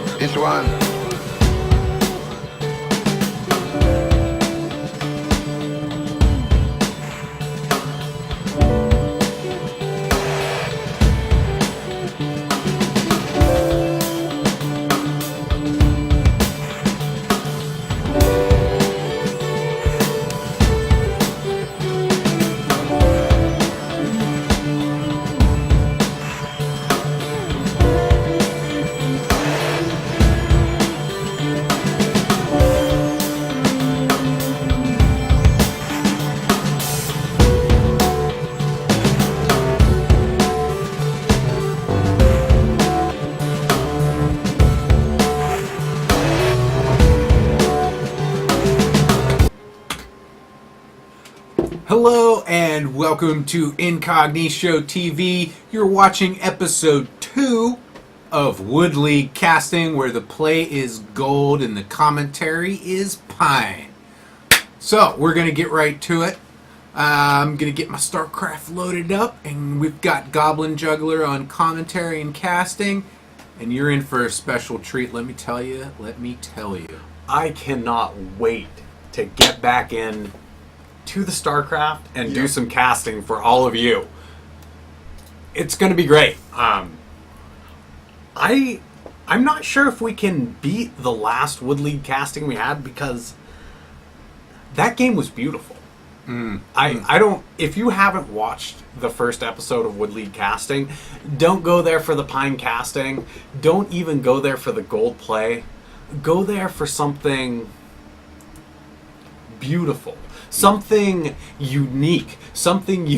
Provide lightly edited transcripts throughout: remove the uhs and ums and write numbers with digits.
fit this one. Hello and welcome to Incognito TV. You're watching episode 2 of Wood League Casting, where the play is gold and the commentary is pine. So we're going to get right to it. I'm going to get my StarCraft loaded up, and we've got Goblin, Juggler on commentary and casting, and you're in for a special treat. Let me tell you. I cannot wait to get back in to the StarCraft and do some casting for all of you. It's going to be great. I'm not sure if we can beat the last Wood League casting we had, because that game was beautiful. I don't. If you haven't watched the first episode of Wood League casting, don't go there for the pine casting. Don't even go there for the gold play. Go there for something beautiful. Something unique, something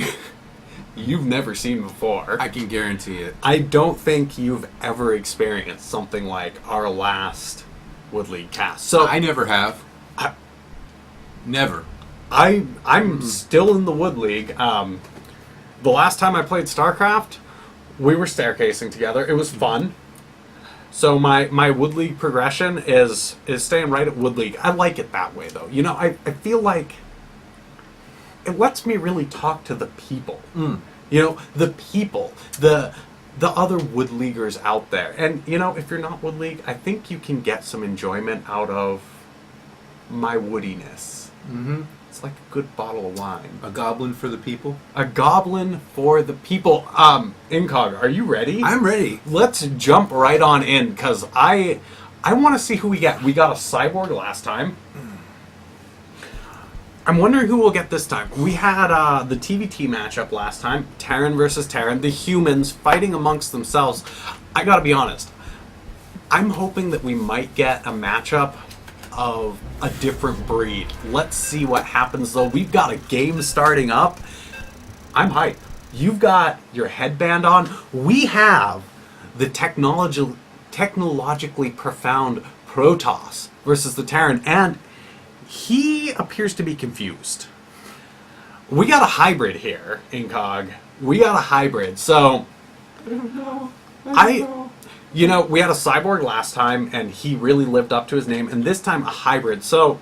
you've never seen before. I can guarantee it. I don't think you've ever experienced something like our last Wood League cast. So I never have. Never. I'm still in the Wood League. The last time I played StarCraft, we were staircasing together. It was fun. So my Wood League progression is staying right at Wood League. I like it that way, though. You know, I feel like it lets me really talk to the people. You know, the people, the other Wood Leaguers out there. And, you know, if you're not Wood League, I think you can get some enjoyment out of my woodiness. It's like a good bottle of wine. A goblin for the people? A goblin for the people. Incog, are you ready? I'm ready. Let's jump right on in, because I want to see who we get. We got a cyborg last time. I'm wondering who we'll get this time. We had the TVT matchup last time. Terran versus Terran. The humans fighting amongst themselves. I gotta be honest. I'm hoping that we might get a matchup of a different breed. Let's see what happens, though. We've got a game starting up. I'm hyped. You've got your headband on. We have the technologically profound Protoss versus the Terran, and he appears to be confused. We got a hybrid here, Incog. We got a hybrid. So I don't know. You know, we had a cyborg last time, and he really lived up to his name, and this time a hybrid. So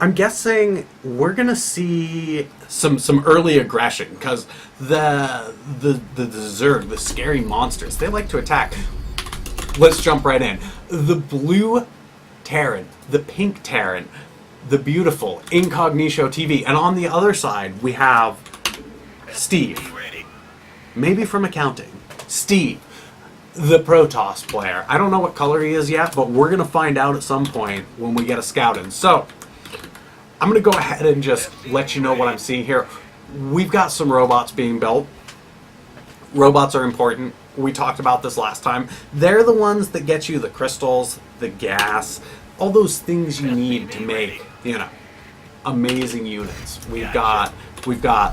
I'm guessing we're gonna see some early aggression, because the Zerg, the scary monsters, they like to attack. Let's jump right in. The blue Terran, the pink Terran, the beautiful Incognito TV, and on the other side we have Steve, maybe from accounting. Steve, the Protoss player. I don't know what color he is yet, but we're gonna find out at some point when we get a scout in. So I'm gonna go ahead and just let you know what I'm seeing here. We've got some robots being built. Robots are important. We talked about this last time. They're the ones that get you the crystals, the gas, all those things you need to make, you know, amazing units. We've got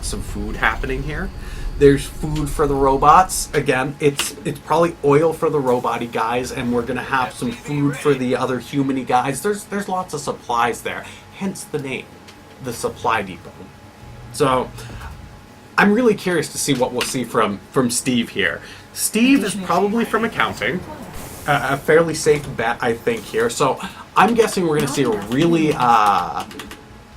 some food happening here. There's food for the robots. Again, it's probably oil for the robot-y guys, and we're gonna have some food for the other human-y guys. There's lots of supplies there. Hence the name, the Supply Depot. So I'm really curious to see what we'll see from Steve here. Steve is probably from accounting. A fairly safe bet, I think, here. So I'm guessing we're going to see a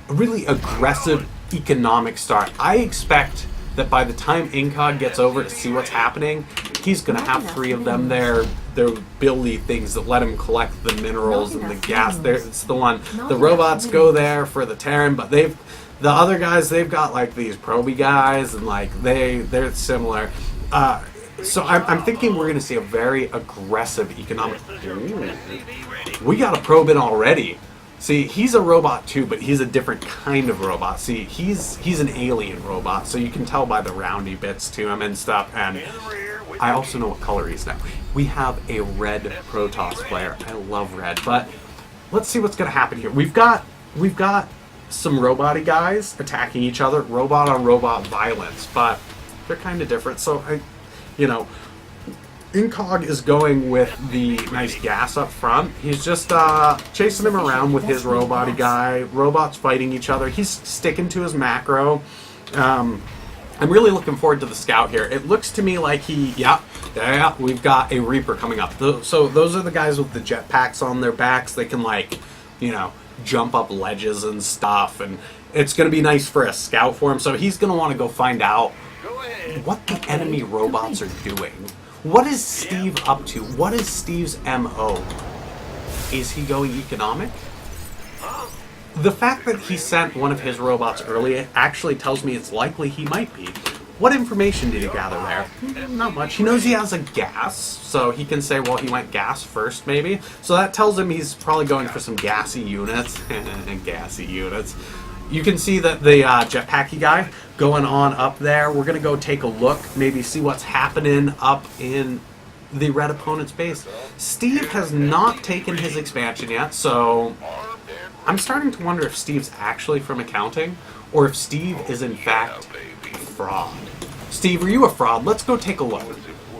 really aggressive economic start. I expect that by the time Incog gets over to see what's happening, he's going to have 3 of them there. They're Billy things that let him collect the minerals and the gas. It's the one. The robots go there for the Terran, but the other guys, they've got like these proby guys, and like they're similar. So I'm thinking we're going to see a very aggressive economic. Ooh. We got a probe in already. See, he's a robot too, but he's a different kind of robot. See, he's an alien robot, so you can tell by the roundy bits to him and stuff. And I also know what color he's now. We have a red Protoss player. I love red, but let's see what's going to happen here. We've got some robot-y guys attacking each other, robot on robot violence, but they're kind of different. So Incog is going with the nice gas up front. He's just chasing him around with his robot-y guy. Robots fighting each other. He's sticking to his macro. I'm really looking forward to the scout here. It looks to me like we've got a Reaper coming up. So those are the guys with the jetpacks on their backs. They can jump up ledges and stuff, and it's going to be nice for a scout for him. So he's going to want to go find out what the enemy robots are doing. What is Steve up to? What is Steve's MO? Is he going economic? The fact that he sent one of his robots early actually tells me it's likely he might be. What information did he gather there? Not much. He knows he has a gas, so he can say, well, he went gas first, maybe. So that tells him he's probably going for some gassy units. Gassy units. You can see that the jetpacky guy going on up there. We're going to go take a look, maybe see what's happening up in the red opponent's base. Steve has not taken his expansion yet, so I'm starting to wonder if Steve's actually from accounting, or if Steve is in fact a fraud. Steve, are you a fraud? Let's go take a look.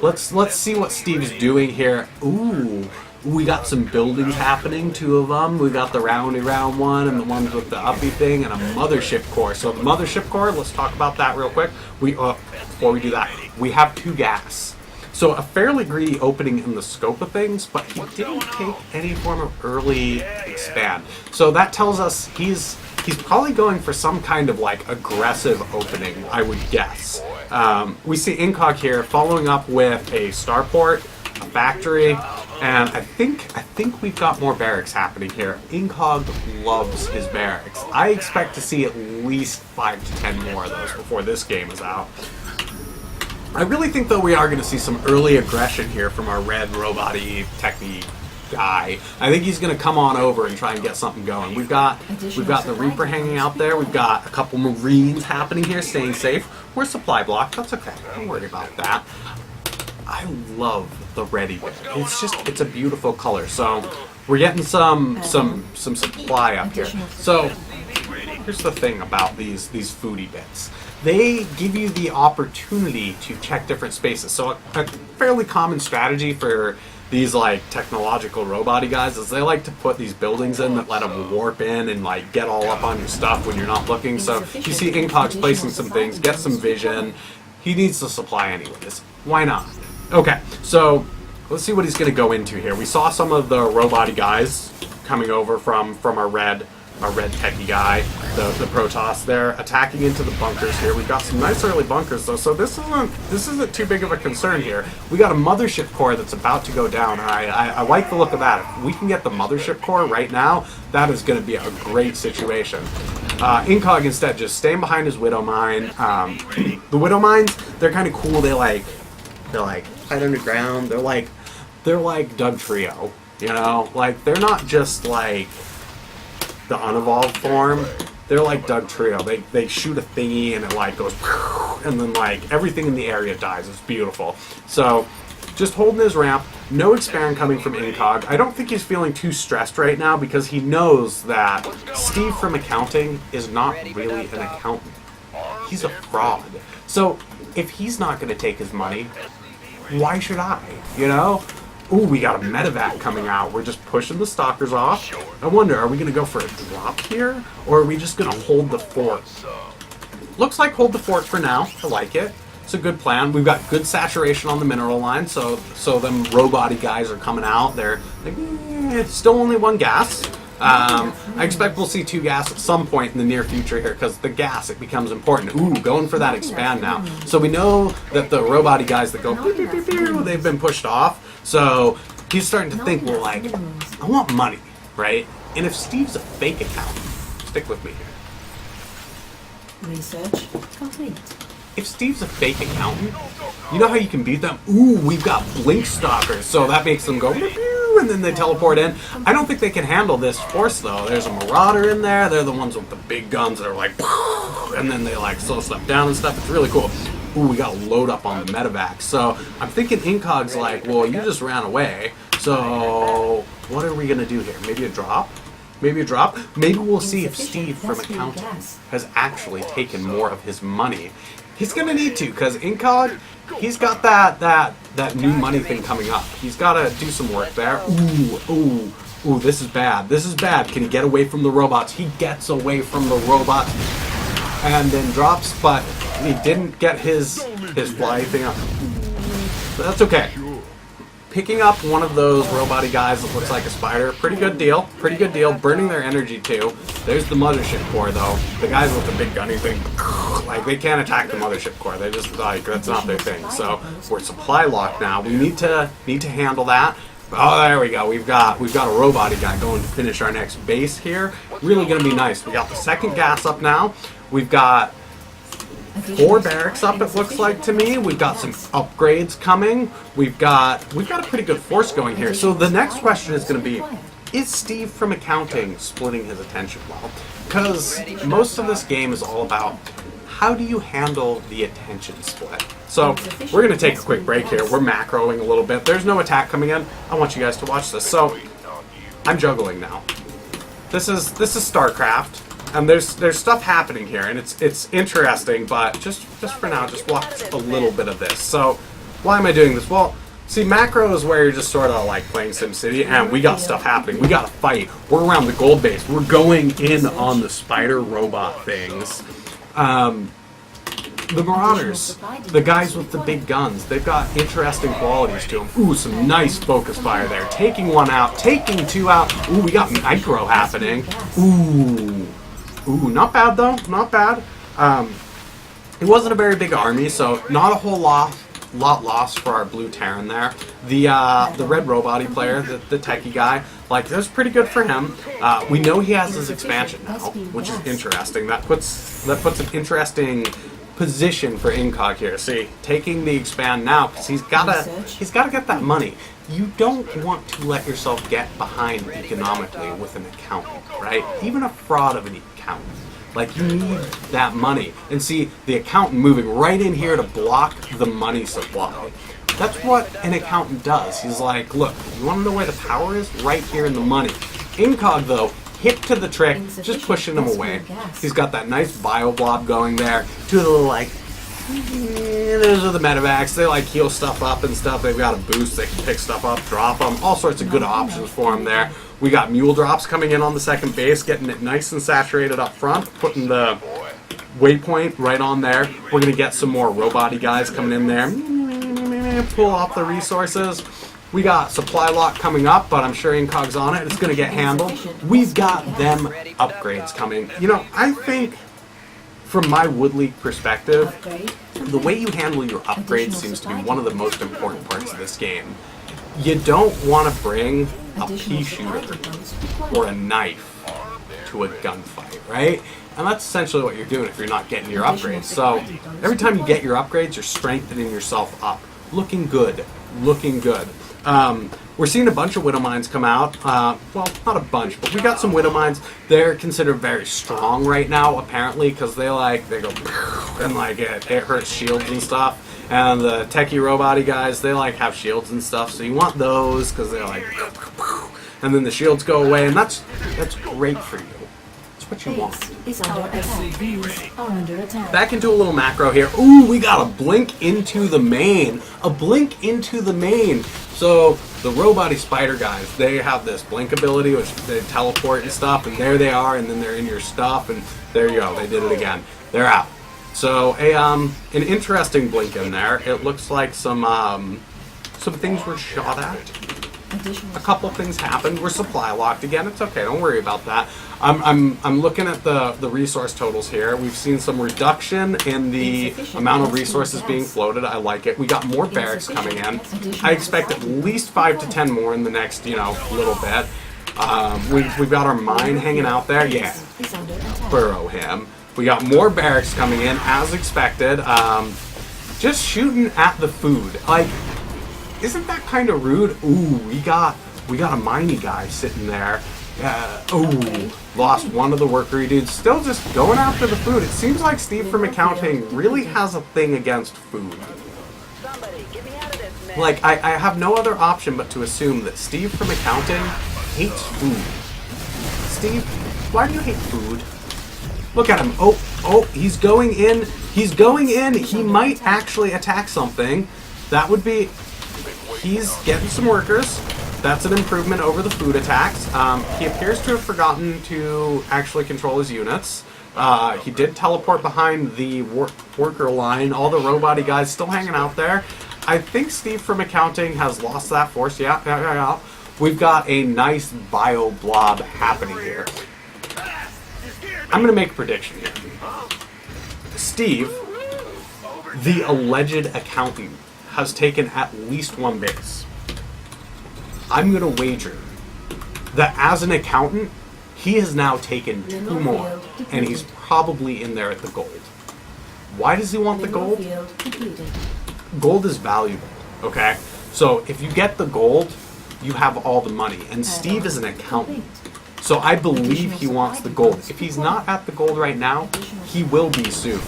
Let's see what Steve's doing here. Ooh. We got some buildings happening, 2 of them. We got the round one and the ones with the uppy thing and a mothership core. So the mothership core, let's talk about that real quick. Before we do that, we have 2 gas. So a fairly greedy opening in the scope of things, but he didn't take any form of early expand. So that tells us he's probably going for some kind of aggressive opening, I would guess. We see Incog here following up with a starport, a factory, and I think we've got more barracks happening here. Incog loves his barracks. I expect to see at least 5 to 10 more of those before this game is out. I really think, though, we are going to see some early aggression here from our red robot-y techie guy. I think he's going to come on over and try and get something going. We've got the Reaper hanging out there. We've got a couple Marines happening here, staying safe. We're supply blocked. That's okay. Don't worry about that. I love the ready bit. It's a beautiful color. So we're getting some supply up here. So here's the thing about these foodie bits. They give you the opportunity to check different spaces. So a fairly common strategy for these technological robot-y guys is they like to put these buildings in that let them warp in and get all up on your stuff when you're not looking. So you see Incog's placing some things, get some vision. He needs the supply anyways. Why not? Okay, so let's see what he's going to go into here. We saw some of the robot-y guys coming over from our red techie guy, the Protoss. They're attacking into the bunkers here. We've got some nice early bunkers though, so this isn't too big of a concern here. We got a mothership core that's about to go down, and I like the look of that. If we can get the mothership core right now, that is going to be a great situation. Incog instead just staying behind his Widow Mine. The Widow Mines, they're kind of cool. They're hide underground. They're like Doug Trio, they're not just the unevolved form. They're like Doug Trio. They shoot a thingy and it goes, and then everything in the area dies. It's beautiful. So just holding his ramp. No expand coming from Incog. I don't think he's feeling too stressed right now because he knows that Steve from accounting is not really an accountant. He's a fraud. So if he's not going to take his money, why should I? Ooh, we got a medevac coming out. We're just pushing the stalkers off. I wonder, are we going to go for a drop here? Or are we just going to hold the fort? Looks like hold the fort for now. I like it. It's a good plan. We've got good saturation on the mineral line, so them robot-y guys are coming out. They're still only 1 gas. I expect we'll see 2 gas at some point in the near future here, because the gas, it becomes important. Ooh, going for that expand now. So we know that the robot guys that go, pew, pew, pew, pew, they've been pushed off. So he's starting to think, well, like, I want money, right? And if Steve's a fake account, stick with me here. Research complete. If Steve's a fake accountant, you know how you can beat them? Ooh, we've got blink stalkers, so that makes them go pew, pew, and then they teleport in. I don't think they can handle this force though. There's a marauder in there. They're the ones with the big guns that are like, and then they like slow stuff down and stuff. It's really cool. Ooh, we got to load up on the medevac. So I'm thinking Incog's like, well, you just ran away. So what are we gonna do here? Maybe a drop? Maybe a drop? Maybe we'll see if Steve from accounting has actually taken more of his money. He's gonna need to, because Incog, he's got that new money thing coming up. He's gotta do some work there. Ooh, this is bad. This is bad. Can he get away from the robots? He gets away from the robots and then drops, but he didn't get his fly thing up. But that's okay. Picking up one of those robot guys that looks like a spider, pretty good deal. Pretty good deal. Burning their energy too. There's the mothership core though. The guys with the big gunny thing, like they can't attack the mothership core. They just like that's not their thing. So we're supply locked now. We need to handle that. Oh, there we go. We've got a robot guy going to finish our next base here. Really gonna be nice. We got the second gas up now. We've got 4 barracks up, it looks like to me. We've got some upgrades coming. We've got a pretty good force going here. So the next question is going to be, is Steve from accounting splitting his attention well? Because most of this game is all about how do you handle the attention split. So we're going to take a quick break here. We're macroing a little bit. There's no attack coming in. I want you guys to watch this. So I'm juggling now. This is StarCraft. And there's stuff happening here, and it's interesting, but just for now, just watch a little bit of this. So, why am I doing this? Well, see, macro is where you're just sort of like playing SimCity, and we got stuff happening. We got a fight. We're around the gold base. We're going in on the spider robot things. The Marauders, the guys with the big guns, they've got interesting qualities to them. Ooh, some nice focus fire there. Taking 1 out, taking 2 out. Ooh, we got micro happening. Ooh, not bad though, not bad. It wasn't a very big army, so not a whole lot lost for our blue Terran there. The red robot player, the techie guy, like that was pretty good for him. We know he has his expansion now, which is interesting. That puts an interesting position for Incog here. See, taking the expand now because he's gotta get that money. You don't want to let yourself get behind economically with an accountant, right? Even a fraud of an accountant. Like, you need that money. And see, the accountant moving right in here to block the money supply. That's what an accountant does. He's like, look, you want to know where the power is? Right here in the money. Incog, though, hip to the trick, just pushing him away. He's got that nice bio blob going there. 2 little, like, those are the medevacs. They like heal stuff up and stuff. They've got a boost. They can pick stuff up, drop them. All sorts of good options for them there. We got mule drops coming in on the second base, getting it nice and saturated up front, putting the waypoint right on there. We're going to get some more robot-y guys coming in there. Pull off the resources. We got supply lock coming up, but I'm sure Incog's on it. It's going to get handled. We've got them upgrades coming. You know, I think from my Wood League perspective, the way you handle your upgrades seems to be one of the most important parts of this game. You don't want to bring a pea shooter or a knife to a gunfight, right? And that's essentially what you're doing if you're not getting your upgrades. So every time you get your upgrades, you're strengthening yourself up. Looking good. Looking good. We're seeing a bunch of Widow Mines come out. Well, not a bunch, but we got some Widow Mines. They're considered very strong right now, apparently, because they go and like it hurts shields and stuff. And the techie robot-y guys, they like have shields and stuff, so you want those because they're like, and then the shields go away, and that's great for you. That's what you want. Is under attack. Are under attack. Back into a little macro here. Ooh, we got a blink into the main. A blink into the main. So the robot-y spider guys, they have this blink ability, which they teleport and stuff, and there they are, and then they're in your stuff, and there you go. They did it again. They're out. So an interesting blink in there. It looks like some things were shot at. Additional a couple things happened. We're supply locked again. It's okay. Don't worry about that. I'm looking at the resource totals here. We've seen some reduction in the amount of resources being floated. I like it. We got more barracks coming in. I expect at least 5 to 10 more in the next, little bit. We've got our mine hanging out there. Yeah, is under attack. burrow him. We got more barracks coming in as expected. Just shooting at the food. Like, isn't that kind of rude? Ooh, we got a miney guy sitting there. Lost one of the workery dudes. Still just going after the food. It seems like Steve from accounting really has a thing against food. Like, I have no other option but to assume that Steve from accounting hates food. Steve, why do you hate food? Look at him. Oh, he's going in. He's going in. He might actually attack something. That would be... He's getting some workers. That's an improvement over the food attacks. He appears to have forgotten to actually control his units. He did teleport behind the worker line. All the robot-y guys still hanging out there. I think Steve from accounting has lost that force. Yeah. We've got a nice bio blob happening here. I'm going to make a prediction here. Steve, the alleged accountant, has taken at least one base. I'm going to wager that as an accountant, he has now taken 2 more, and he's probably in there at the gold. Why does he want the gold? Field completed. Gold is valuable, okay? So if you get the gold, you have all the money, and Steve is an accountant. So I believe he wants the gold. If he's not at the gold right now, he will be soon.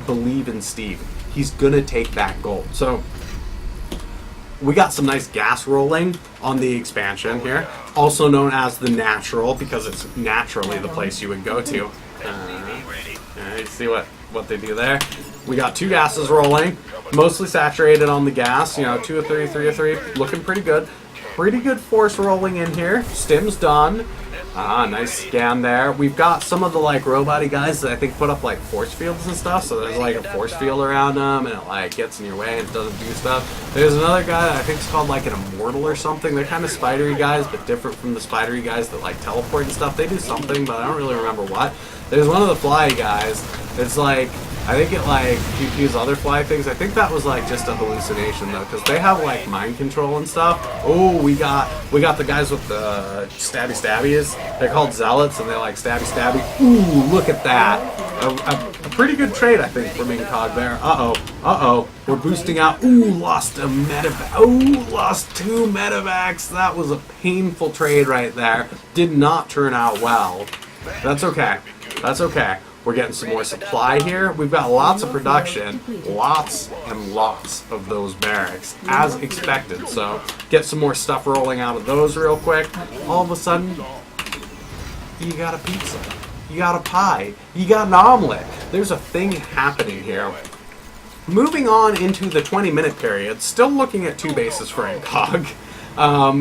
Believe in Steve. He's gonna take that gold. So we got some nice gas rolling on the expansion here, also known as the natural, because it's naturally the place you would go to. You see what they do there? We got 2 gases rolling, mostly saturated on the gas. 2 of 3, 3 of 3, looking pretty good. Pretty good force rolling in here. Stim's done. Nice scan there. We've got some of the robot-y guys that I think put up force fields and stuff. So there's a force field around them, and it gets in your way and doesn't do stuff. There's another guy that I think is called an immortal or something. They're kind of spidery guys, but different from the spidery guys that teleport and stuff. They do something, but I don't really remember what. There's one of the fly guys. It's I think it PPs other fly things. I think that was just a hallucination though, because they have mind control and stuff. Oh, we got the guys with the stabbies. They're called zealots, and they stabby. Ooh, look at that! A pretty good trade, I think, from Incog there. We're boosting out. Ooh, lost a medevac. Ooh, lost 2 medevacs. That was a painful trade right there. Did not turn out well. That's okay. That's okay. We're getting some more supply here. We've got lots of production, lots and lots of those barracks, as expected. So get some more stuff rolling out of those real quick. All of a sudden, you got a pizza, you got a pie, you got an omelet. There's a thing happening here. Moving on into the 20-minute period, still looking at 2 bases for Incog,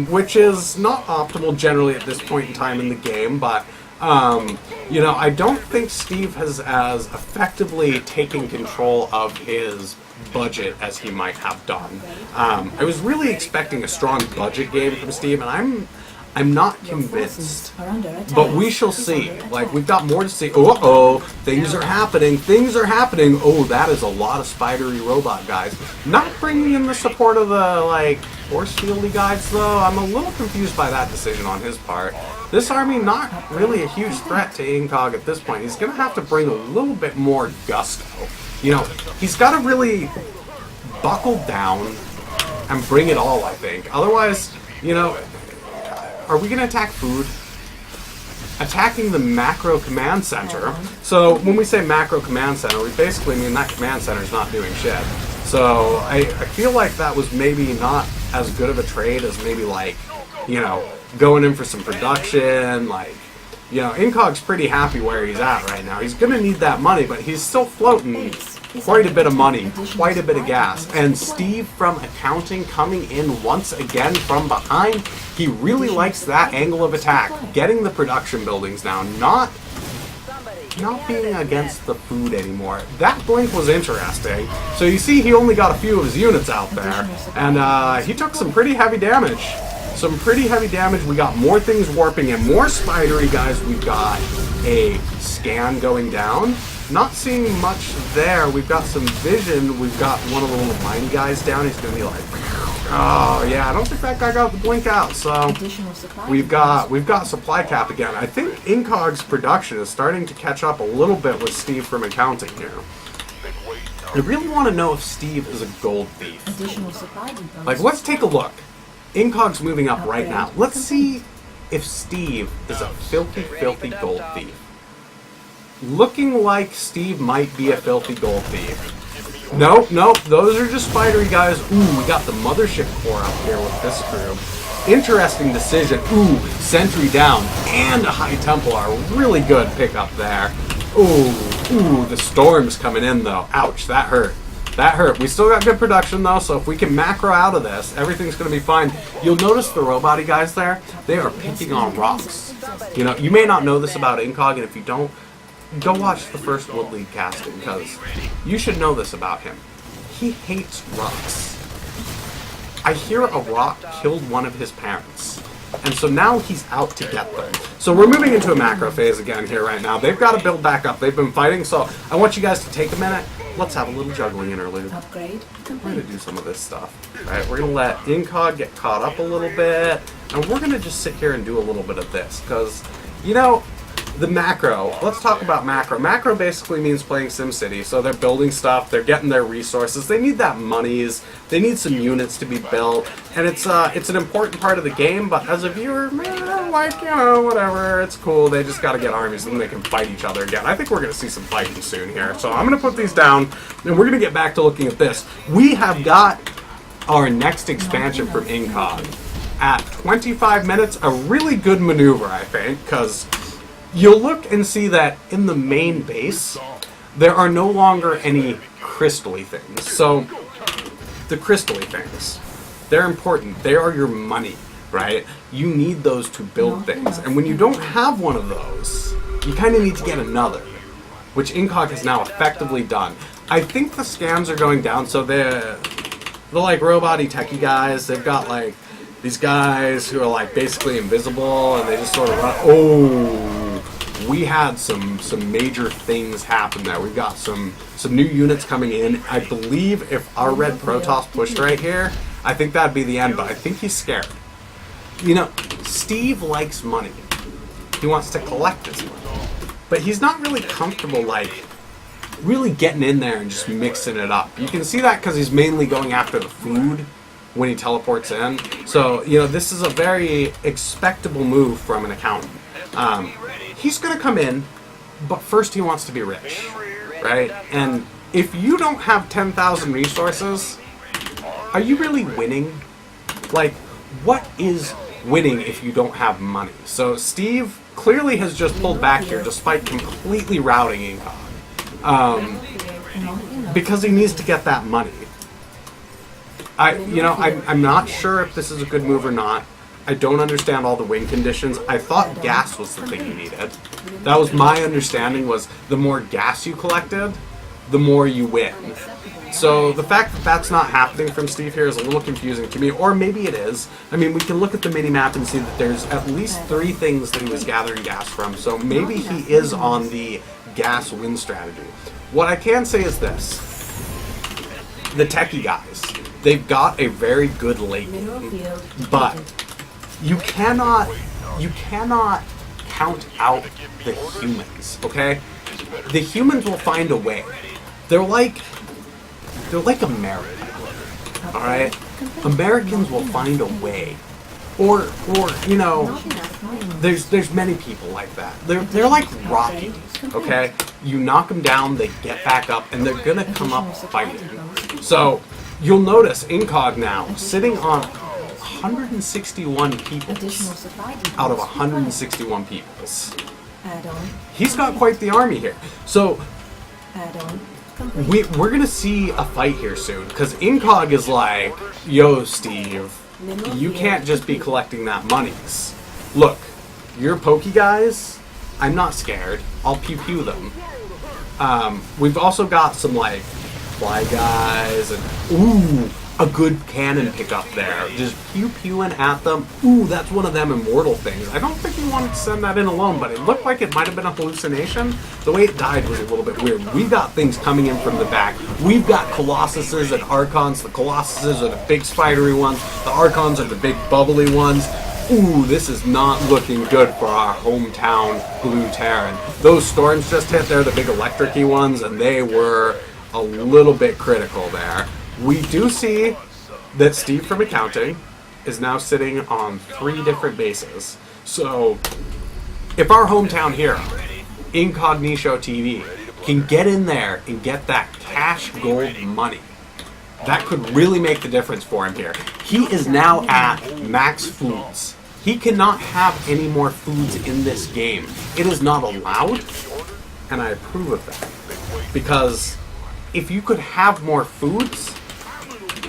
which is not optimal generally at this point in time in the game, but I don't think Steve has as effectively taken control of his budget as he might have done. I was really expecting a strong budget game from Steve, and I'm not convinced. But we shall see. We've got more to see. Things are happening. Things are happening. Oh, that is a lot of spidery robot guys. Not bringing in the support of the, force fieldy guys, though. I'm a little confused by that decision on his part. This army not really a huge threat to Incog at this point. He's going to have to bring a little bit more gusto. He's got to really buckle down and bring it all, I think. Otherwise, are we going to attack food? Attacking the macro command center. So when we say macro command center, we basically mean that command center is not doing shit. So I feel like that was maybe not as good of a trade as maybe going in for some production. Incog's pretty happy where he's at right now. He's going to need that money, but he's still floating quite a bit of money, quite a bit of gas. And Steve from accounting coming in once again from behind. He really likes that angle of attack. Getting the production buildings now, not being against the food anymore. That blink was interesting. So you see he only got a few of his units out there, and he took some pretty heavy damage. some pretty heavy damage. We got more things warping and more spidery guys. We've got a scan going down. Not seeing much there. We've got some vision. We've got one of the little mine guys down. He's going to be like, oh yeah, I don't think that guy got the blink out. So we've got supply cap again. I think Incog's production is starting to catch up a little bit with Steve from accounting here. I really want to know if Steve is a gold thief. Like, let's take a look. Incog's moving up right now. Let's see if Steve is a filthy, filthy gold thief. Looking like Steve might be a filthy gold thief. Nope, those are just spidery guys. Ooh, we got the mothership core up here with this crew. Interesting decision. Ooh, sentry down and a high Templar. Really good pickup there. Ooh, the storm's coming in though. Ouch, that hurt. That hurt. We still got good production though, so if we can macro out of this, everything's going to be fine. You'll notice the robot-y guys there, they are picking on rocks. You know, you may not know this about Incog, and if you don't, go watch the first Wood League casting, because you should know this about him. He hates rocks. I hear a rock killed one of his parents, and so now he's out to get them. So we're moving into a macro phase again here right now. They've got to build back up. They've been fighting, so I want you guys to take a minute. Let's have a little juggling interlude. Upgrade We're going to do some of this stuff. Right, we're going to let Incog get caught up a little bit, and we're going to just sit here and do a little bit of this, because, you know, the macro, let's talk about macro. Macro basically means playing SimCity, so they're building stuff, they're getting their resources, they need that monies, they need some units to be built, and it's an important part of the game, but as a viewer, man, like, you know, whatever, it's cool, they just gotta get armies and then they can fight each other again. I think we're gonna see some fighting soon here, so I'm gonna put these down, and we're gonna get back to looking at this. We have got our next expansion from Incog at 25 minutes, a really good maneuver, I think, because you'll look and see that in the main base, there are no longer any crystally things. So, the crystally things, they're important. They are your money, right? You need those to build things. And when you don't have one of those, you kind of need to get another, which Incog has now effectively done. I think the scams are going down, so they're like robot-y techie guys. They've got like these guys who are like basically invisible, and they just sort of run. Oh, we had some major things happen there. We've got some new units coming in. I believe if our red Protoss pushed right here, I think that'd be the end, but I think he's scared. You know, Steve likes money. He wants to collect his money. But he's not really comfortable, like, really getting in there and just mixing it up. You can see that because he's mainly going after the food when he teleports in. So, you know, this is a very expectable move from an accountant. He's going to come in, but first he wants to be rich, right? And if you don't have 10,000 resources, are you really winning? Like, what is winning if you don't have money? So Steve clearly has just pulled back here despite completely routing Incog, because he needs to get that money. I'm not sure if this is a good move or not. I don't understand all the win conditions. I thought gas was the thing you needed. That was my understanding, was the more gas you collected, the more you win. So the fact that that's not happening from Steve here is a little confusing to me, or maybe it is. I mean, we can look at the mini-map and see that there's at least 3 things that he was gathering gas from, so maybe he is on the gas win strategy. What I can say is this. The techie guys, they've got a very good late game, but you cannot count out the humans, okay? The humans will find a way. They're like America, all right? Americans will find a way, or you know, there's many people like that. They're like Rocky, okay? You knock them down, they get back up, and they're gonna come up fighting. So you'll notice Incog now sitting on 161 people out of 161 peoples. He's got quite the army here. So we're going to see a fight here soon, because Incog is like, yo, Steve, you can't just be collecting that monies. Look, your pokey guys, I'm not scared. I'll pew-pew them. We've also got some, like, fly guys, and ooh, a good cannon pickup there. Just pew-pewing at them. Ooh, that's one of them immortal things. I don't think he wanted to send that in alone, but it looked like it might have been a hallucination. The way it died was a little bit weird. We've got things coming in from the back. We've got Colossuses and Archons. The Colossuses are the big spidery ones. The Archons are the big bubbly ones. Ooh, this is not looking good for our hometown Blue Terran. Those storms just hit there, the big electric-y ones, and they were a little bit critical there. We do see that Steve from accounting is now sitting on 3 different bases. So if our hometown hero, Incognito TV, can get in there and get that cash gold money, that could really make the difference for him here. He is now at max foods. He cannot have any more foods in this game. It is not allowed, and I approve of that. Because if you could have more foods,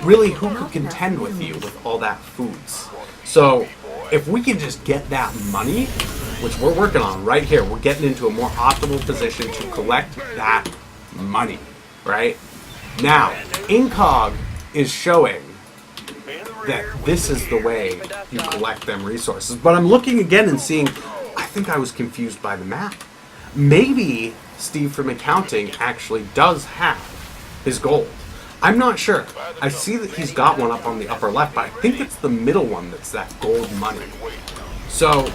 really who could contend with you with all that foods? So if we can just get that money, which we're working on right here, we're getting into a more optimal position to collect that money, right? Now, Incog is showing that this is the way you collect them resources. But I'm looking again and seeing, I think I was confused by the map. Maybe Steve from accounting actually does have his gold. I'm not sure. I see that he's got one up on the upper left, but I think it's the middle one that's that gold money. So,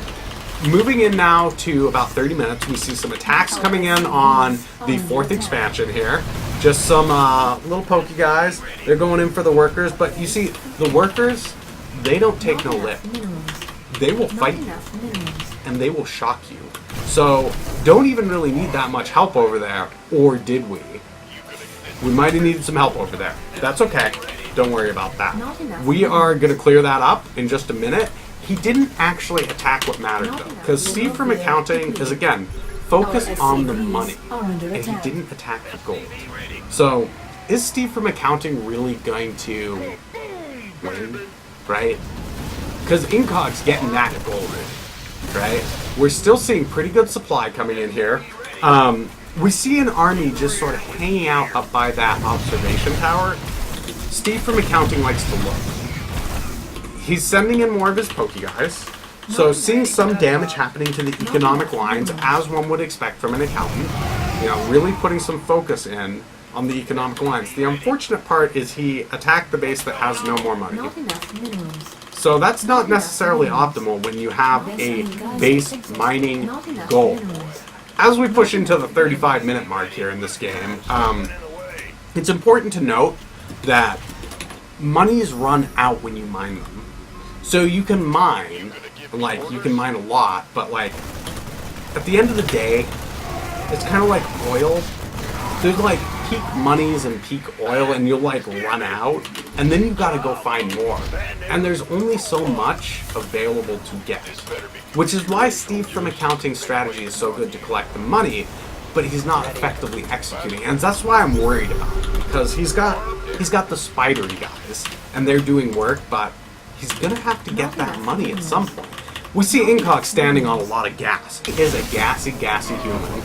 moving in now to about 30 minutes, we see some attacks coming in on the 4th expansion here. Just some little pokey guys. They're going in for the workers, but you see, the workers, they don't take no lip. They will fight you, and they will shock you. So, don't even really need that much help over there, or did we? We might have needed some help over there. That's okay. Don't worry about that. We are going to clear that up in just a minute. He didn't actually attack what mattered, though, because Steve from accounting is, again, focused on the money, and he didn't attack the gold. So, is Steve from accounting really going to win, right? Because Incog's getting that gold, right? We're still seeing pretty good supply coming in here. We see an army just sort of hanging out up by that observation tower. Steve from accounting likes to look. He's sending in more of his pokey guys. So seeing some damage happening to the economic lines, as one would expect from an accountant. You know, really putting some focus in on the economic lines. The unfortunate part is he attacked the base that has no more money. So that's not necessarily optimal when you have a base mining goal. As we push into the 35-minute mark here in this game, it's important to note that monies run out when you mine them. So you can mine, you can mine a lot, but at the end of the day, it's kind of like oil. There's peak monies and peak oil, and you'll run out, and then you've got to go find more. And there's only so much available to get. Which is why Steve from accounting strategy is so good to collect the money, but he's not effectively executing. And that's why I'm worried about him, because he's got the spidery guys, and they're doing work, but he's gonna have to get that money at some point. We see Incog standing on a lot of gas. He is a gassy human.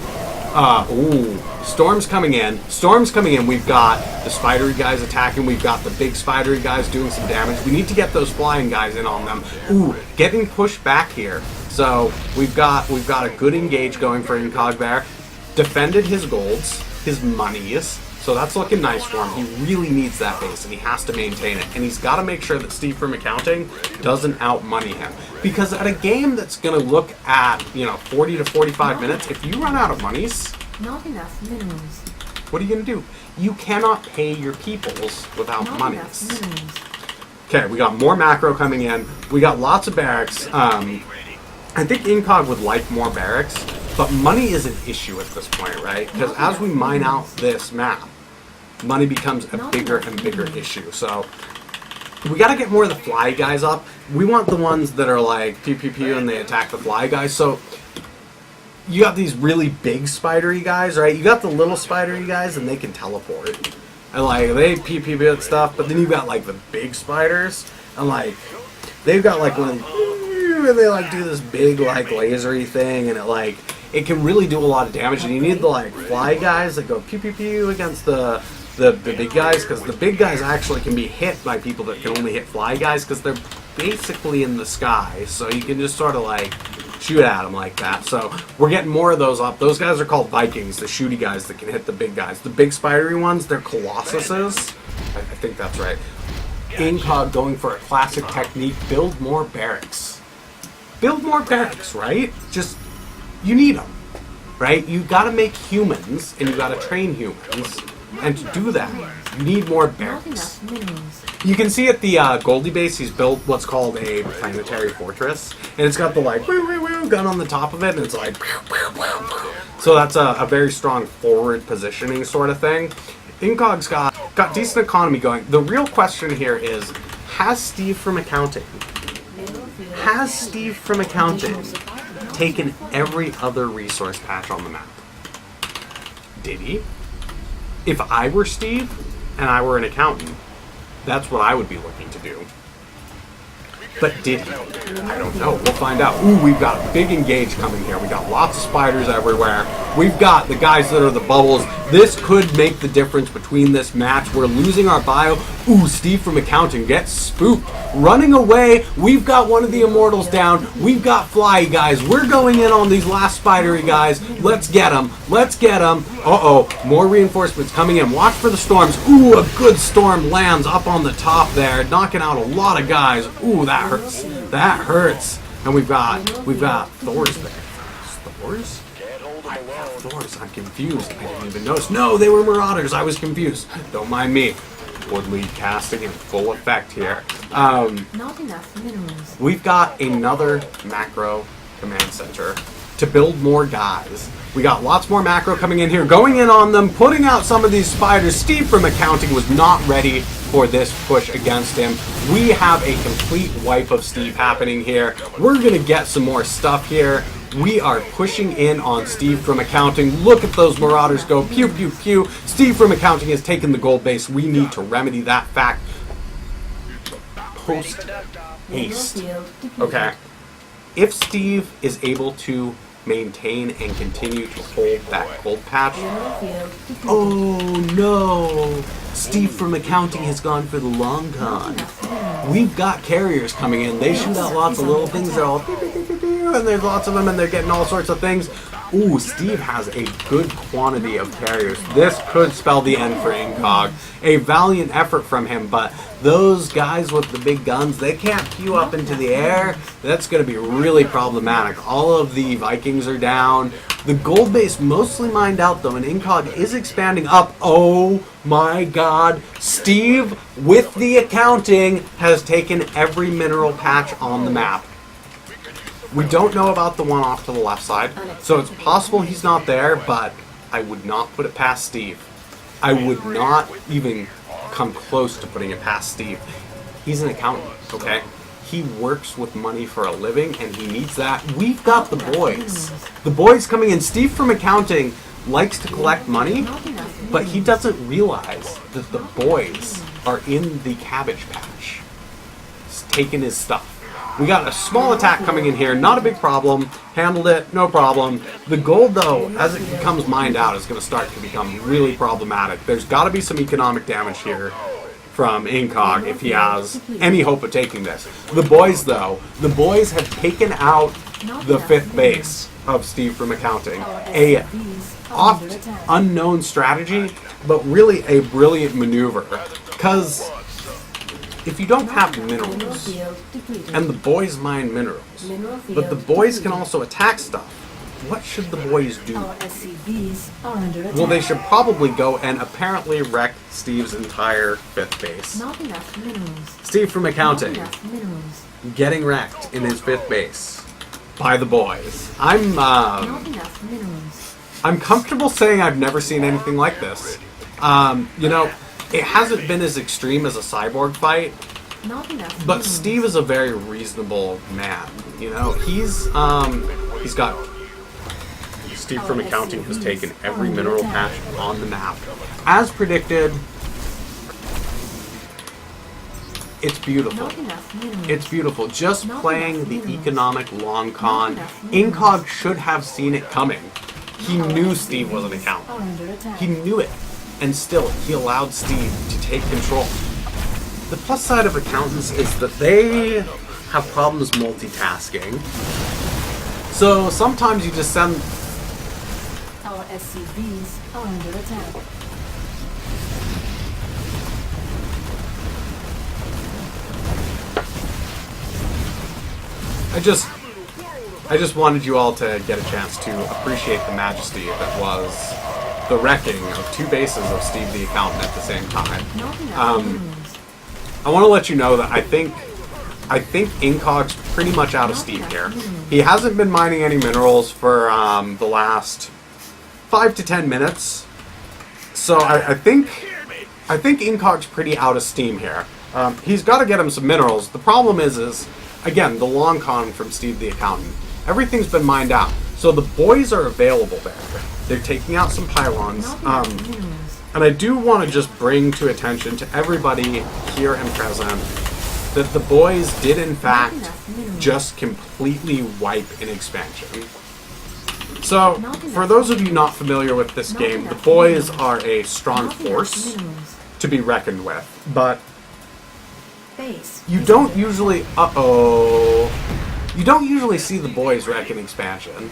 Ooh, storms coming in. Storms coming in. We've got the spidery guys attacking. We've got the big spidery guys doing some damage. We need to get those flying guys in on them. Ooh, getting pushed back here. So we've got a good engage going for Incog there. Defended his golds, his monies. So that's looking nice for him. He really needs that base, and he has to maintain it. And he's got to make sure that Steve from accounting doesn't out-money him. Because at a game that's going to look at, 40 to 45 minutes, if you run out of monies, Not enough minerals. what are you going to do? You cannot pay your peoples without Not monies. enough minerals. Okay, we got more macro coming in. We got lots of barracks. I think Incog would like more barracks, but money is an issue at this point, right? Because as we mine out this map, money becomes a bigger and bigger issue. So we got to get more of the fly guys up. We want the ones that are pew pew pew and they attack the fly guys. So you got these really big spidery guys, right? You got the little spidery guys and they can teleport. And they pew pew pew and stuff, but then you got the big spiders and they've got one, and they do this big lasery thing, and it can really do a lot of damage, and you need the fly guys that go pew pew pew against the the big guys, because the big guys actually can be hit by people that can only hit fly guys, because they're basically in the sky, so you can just sort of like shoot at them like that. So we're getting more of those up. Those guys are called Vikings, the shooty guys that can hit the big guys. The big spidery ones, they're Colossuses. I think that's right. Incog going for a classic technique, build more barracks. Build more barracks, right? Just, you need them, right? You gotta make humans, and you gotta train humans. And to do that, you need more Not barracks. enough minerals. You can see at the Goldie base, he's built what's called a planetary fortress, and it's got the like gun on the top of it, and it's like so that's a very strong forward positioning sort of thing. Incog's got decent economy going. The real question here is, has Steve from accounting taken every other resource patch on the map? Did he? If I were Steve and I were an accountant, that's what I would be looking to do. But did he? I don't know. We'll find out. Ooh, we've got a big engage coming here. We got lots of spiders everywhere. We've got the guys that are the bubbles. This could make the difference between this match. We're losing our bio. Ooh, Steve from accounting gets spooked. Running away. We've got one of the immortals down. We've got fly guys. We're going in on these last spidery guys. Let's get them. Let's get them. Uh-oh. More reinforcements coming in. Watch for the storms. Ooh, a good storm lands up on the top there, knocking out a lot of guys. Ooh, that hurts. That hurts. And we've got Thors there. Thors? Thors. I'm confused. I didn't even notice. No, they were Marauders. I was confused. Don't mind me. Woodley casting in full effect here. Not enough minerals. We've got another macro command center to build more guys. We got lots more macro coming in here, going in on them, putting out some of these spiders. Steve from accounting was not ready for this push against him. We have a complete wipe of Steve happening here. We're going to get some more stuff here. We are pushing in on Steve from accounting. Look at those Marauders go. Pew, pew, pew. Steve from accounting has taken the gold base. We need to remedy that fact. Post haste. Okay. If Steve is able to maintain and continue to hold that gold patch. Oh no! Steve from accounting has gone for the long con. We've got carriers coming in. They shoot out lots of little things. They're all and there's lots of them and they're getting all sorts of things. Ooh, Steve has a good quantity of carriers. This could spell the end for Incog. A valiant effort from him, but those guys with the big guns, they can't pew up into the air. That's going to be really problematic. All of the Vikings are down. The gold base mostly mined out though, and Incog is expanding up. Oh my god. Steve, with the accounting, has taken every mineral patch on the map. We don't know about the one off to the left side, so it's possible he's not there, but I would not put it past Steve. I would not even come close to putting it past Steve. He's an accountant, okay? He works with money for a living, and he needs that. We've got the boys. The boys coming in. Steve from accounting likes to collect money, but he doesn't realize that the boys are in the cabbage patch. He's taking his stuff. We got a small attack coming in here, not a big problem. Handled it, no problem. The gold, though, as it becomes mined out, is going to start to become really problematic. There's got to be some economic damage here from Incog if he has any hope of taking this. The boys, though, the boys have taken out the 5th base of Steve from accounting. A oft unknown strategy, but really a brilliant maneuver. Because if you don't have minerals, and the boys mine minerals, but the boys can also attack stuff, what should the boys do? Well, they should probably go and apparently wreck Steve's entire 5th base. Not enough minerals. Steve from accounting, Not enough minerals. getting wrecked in his 5th base by the boys. I'm Not enough minerals. I'm comfortable saying I've never seen anything like this. You know, it hasn't been as extreme as a cyborg fight, Not enough but minerals. Steve is a very reasonable man. You know, he's got Steve from accounting has taken every mineral patch on the map. As predicted, it's beautiful. Not enough minerals. It's beautiful. Just playing the economic long con, Incog should have seen it coming. He knew Steve was an accountant. Are under attack. He knew it. and still he allowed Steve to take control. The plus side of accountants is that they have problems multitasking. So sometimes you just send... Our SCVs are under attack. I just wanted you all to get a chance to appreciate the majesty that was the wrecking of 2 bases of Steve the Accountant at the same time. Not enough Um, minerals. I want to let you know that I think Incog's pretty much out of steam here. He hasn't been mining any minerals for the last 5 to 10 minutes, so I think Incog's pretty out of steam here. He's got to get him some minerals. The problem is again, the long con from Steve the Accountant. Everything's been mined out, so the boys are available there. They're taking out some pylons. Not enough minerals. And I do want to just bring to attention to everybody here and present that the boys did in fact just completely wipe an expansion. So, for those of you not familiar with this game, the boys are a strong Not enough force minerals. to be reckoned with. But Base. you don't usually... You don't usually see the boys wreck an expansion.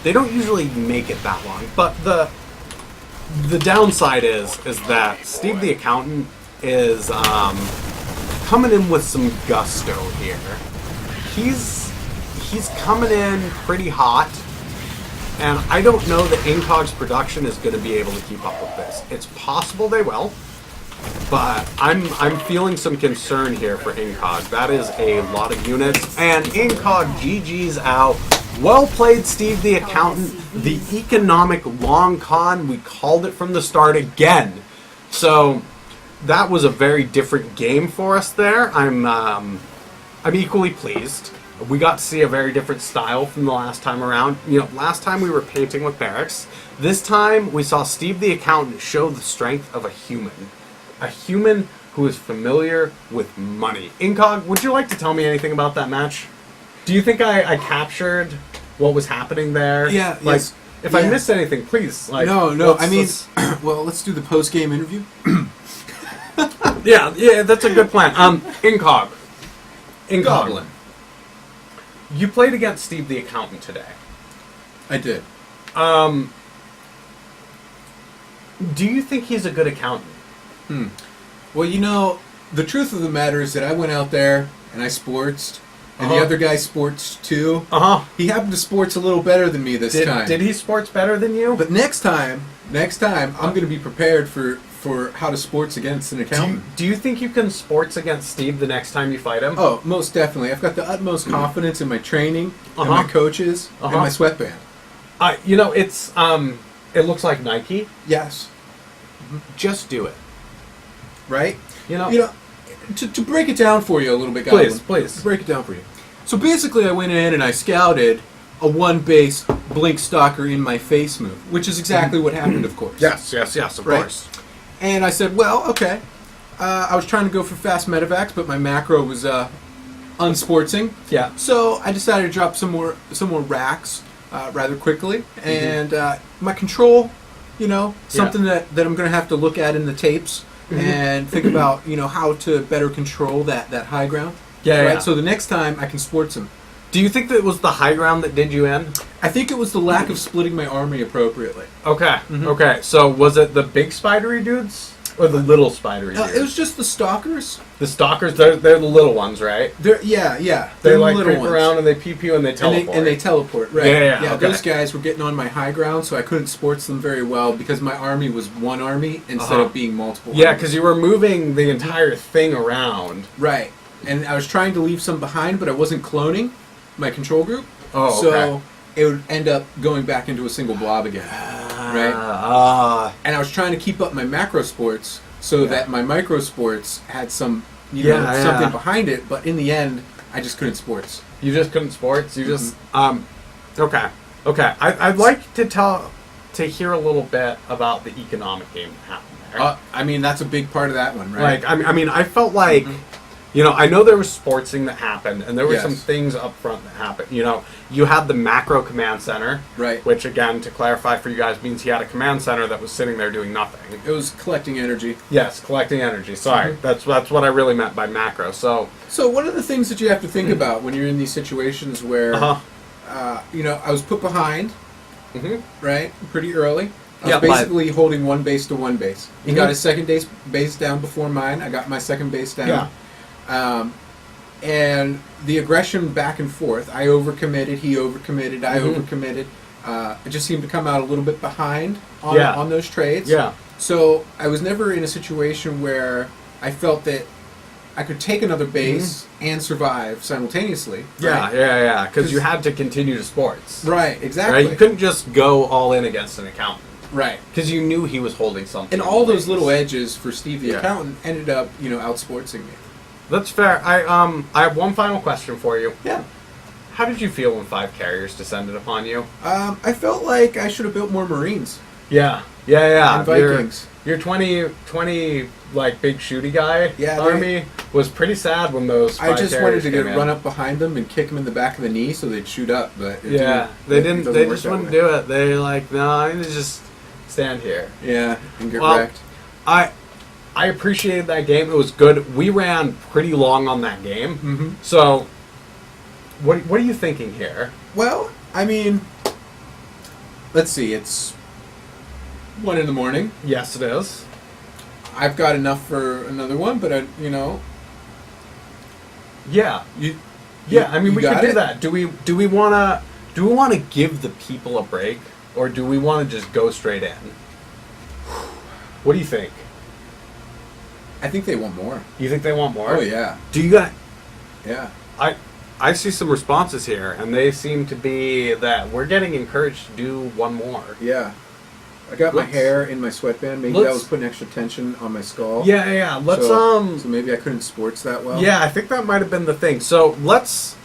They don't usually make it that long. But the downside is that Steve the Accountant is coming in with some gusto here. He's coming in pretty hot, and I don't know that Incog's production is going to be able to keep up with this. It's possible they will, but I'm feeling some concern here for Incog. That is a lot of units, and Incog GG's out. Well played, Steve the Accountant. The economic long con, we called it from the start again. So that was a very different game for us there. I'm equally pleased. We got to see a very different style from the last time around. You know, last time we were painting with barracks. This time we saw Steve the Accountant show the strength of a human. A human who is familiar with money. Incog, would you like to tell me anything about that match? Do you think I captured what was happening there? Yeah, Like, yes. if I Yeah. missed anything, please. Like, No. let's- I mean, let's- well, let's do the post-game interview. yeah, that's a good plan. Incog. Goblin. You played against Steve the Accountant today. I did. Do you think he's a good accountant? Well, you know, the truth of the matter is that I went out there and I sportsed, and the Uh-huh. other guy sports too. Uh-huh. He happened to sports a little better than me this time. Did he sports better than you? But next time, I'm going to be prepared for how to sports against an accountant. Do you think you can sports against Steve the next time you fight him? Oh, most definitely. I've got the utmost confidence in my training, and Uh-huh. my coaches, and Uh-huh. my sweatband. You know, it's it looks like Nike. Yes. Just do it. Right? You know. To break it down for you a little bit, Goblin. Please. To break it down for you. So basically, I went in and I scouted a one-base blink stalker in my face move, which is exactly what happened, of course. Yes, of Right. course. And I said, well, okay. I was trying to go for fast medevacs, but my macro was unsportsing. Yeah. So I decided to drop some more racks rather quickly, and my control, something that I'm going to have to look at in the tapes and think about, how to better control that high ground. Yeah, Right. yeah. So the next time I can sports them. Do you think that it was the high ground that did you in? I think it was the lack of splitting my army appropriately. Okay. Okay. So was it the big spidery dudes or the little spidery dudes? It was just the stalkers. The stalkers. They're the little ones, right? Yeah. They They're like little creep ones. around and they peep you and they teleport. And they teleport, right? Yeah, okay. Those guys were getting on my high ground, so I couldn't sports them very well because my army was one army instead of being multiple. Yeah, armies. because you were moving the entire thing around. Right, and I was trying to leave some behind, but I wasn't cloning my control group. Oh, so okay. it would end up going back into a single blob again. And I was trying to keep up my macro sports so that my micro sports had some, something behind it. But in the end, I just couldn't sports. You just couldn't sports. You just okay. I'd like to hear a little bit about the economic game that happened there. I mean, that's a big part of that one, right? Like I mean, I felt like I know there was sportsing that happened, and there were Yes. some things up front that happened. You had the macro command center, Right. which, again, to clarify for you guys, means he had a command center that was sitting there doing nothing. It was collecting energy. Yes, collecting energy. Sorry, that's what I really meant by macro. So, What are the things that you have to think about when you're in these situations where, I was put behind, right, pretty early. I was basically holding one base to one base. He got his second base down before mine. I got my second base down. Yeah. And the aggression back and forth. I overcommitted. He overcommitted. I overcommitted. It just seemed to come out a little bit behind on those trades. Yeah. So I was never in a situation where I felt that I could take another base and survive simultaneously. Right? Yeah. Because you had to continue to sports. Right, exactly. Right? You couldn't just go all in against an accountant. Right. Because you knew he was holding something. And all those little edges for Steve the Yeah. accountant ended up, outsportsing me. That's fair. I have one final question for you. Yeah. How did you feel when 5 carriers descended upon you? I felt like I should have built more Marines. Yeah. And Vikings. Your 20 like big shooty guy Yeah, army was pretty sad when those 5 I just wanted to carriers came run in. up behind them and kick them in the back of the knee so they'd shoot up, but They didn't. They just wouldn't do it. They like, no, I'm gonna just stand here. Yeah, and get Well, wrecked. I appreciated that game. It was good. We ran pretty long on that game. Mm-hmm. So, what are you thinking here? Well, I mean, let's see. It's 1 a.m. Yes, it is. I've got enough for another one, but Yeah. you. Yeah, I mean, we could got do it? that. Do we want to give the people a break, or do we want to just go straight in? What do you think? I think they want more. You think they want more? Oh yeah, Do you got? yeah. I see some responses here, and they seem to be that we're getting encouraged to do one more. Yeah. I got my Let's- hair in my sweatband. Maybe that was putting extra tension on my skull. Yeah. Let's So maybe I couldn't sports that well. Yeah, I think that might have been the thing. So let's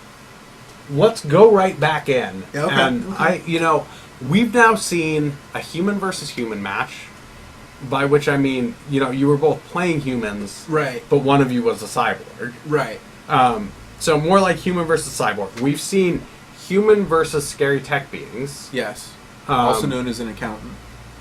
go right back in. Yeah, okay, And okay. we've now seen a human versus human match, by which I mean, you were both playing humans, Right. but one of you was a cyborg. Right. So more like human versus cyborg. We've seen human versus scary tech beings. Yes. Um, Also known as an accountant.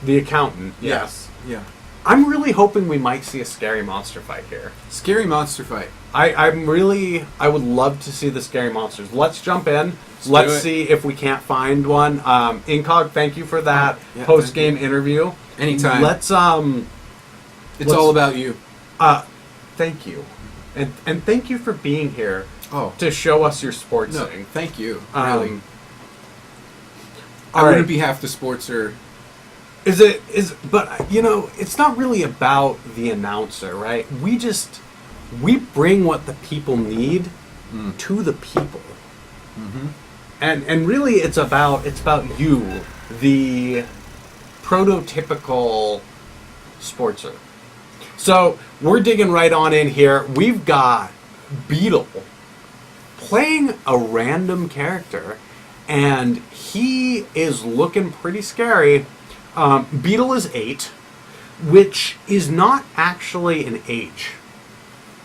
The accountant, yes. Yeah. I'm really hoping we might see a scary monster fight here. Scary monster fight. I would love to see the scary monsters. Let's jump in. do Let's it. see if we can't find one. Incog, thank you for that Yeah, post-game interview. Anytime. Let's It's all about you. thank you. And thank you for being here Oh. to show us your sports No, thing. thank you. Um, Really. I all wouldn't right. be half the sportser. But it's not really about the announcer, right? We bring what the people need to the people. Mm-hmm. And really it's about you, the prototypical sportser. So we're digging right on in here. We've got Beetle playing a random character, and he is looking pretty scary. Beetle is 8, which is not actually an age.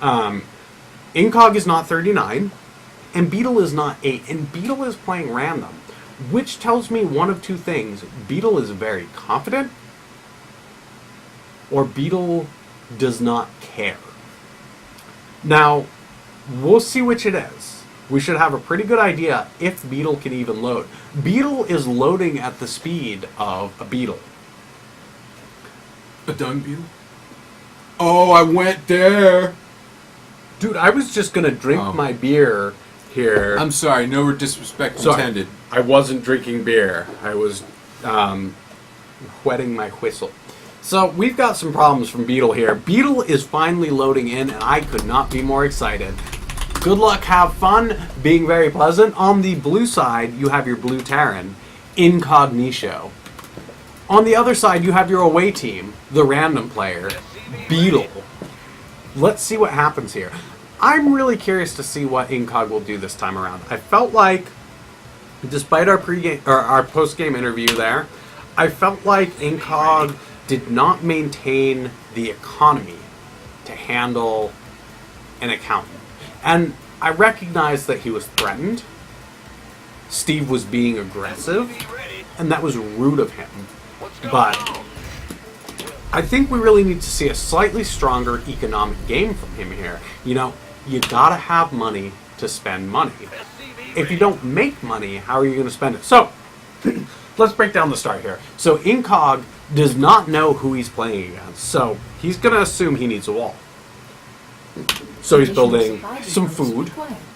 Incog is not 39, and Beetle is not 8, and Beetle is playing random, which tells me one of two things. Beetle is very confident, or Beetle does not care. Now, we'll see which it is. We should have a pretty good idea if Beetle can even load. Beetle is loading at the speed of a beetle. A dung beetle? Oh, I went there. Dude, I was just gonna drink Oh. my beer here. I'm sorry, no disrespect Sorry. intended. I wasn't drinking beer. I was wetting my whistle. So we've got some problems from Beetle here. Beetle is finally loading in, and I could not be more excited. Good luck, have fun, being very pleasant. On the blue side, you have your blue Terran, Incognito. On the other side, you have your away team, the random player, Beetle. Let's see what happens here. I'm really curious to see what Incog will do this time around. I felt like, despite our pregame or our post-game interview there, I felt like Incog did not maintain the economy to handle an accountant. And I recognized that he was threatened. Steve was being aggressive, and that was rude of him. But I think we really need to see a slightly stronger economic game from him here. You know, you gotta have money to spend money. If you don't make money, how are you going to spend it? So, let's break down the start here. So, Incog does not know who he's playing against. So, he's going to assume he needs a wall. So, he's building some food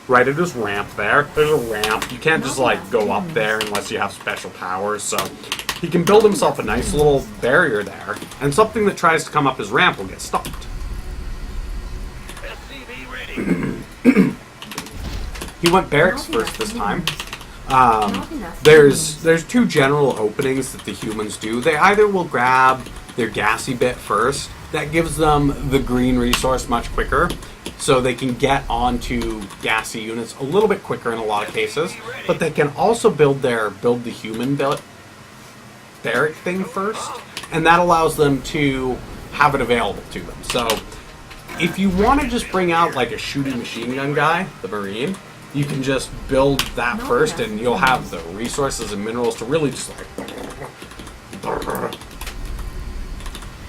right at his ramp there. There's a ramp. You can't just, like, go up there unless you have special powers. So, he can build himself a nice little barrier there. And something that tries to come up his ramp will get stopped. He went barracks first this time. There's two general openings that the humans do. They either will grab their gassy bit first. That gives them the green resource much quicker. So they can get onto gassy units a little bit quicker in a lot of cases. But they can also build the human barrack thing first. And that allows them to have it available to them. So if you want to just bring out like a shooting machine gun guy, the Marine, you can just build that first and you'll have the resources and minerals to really just like...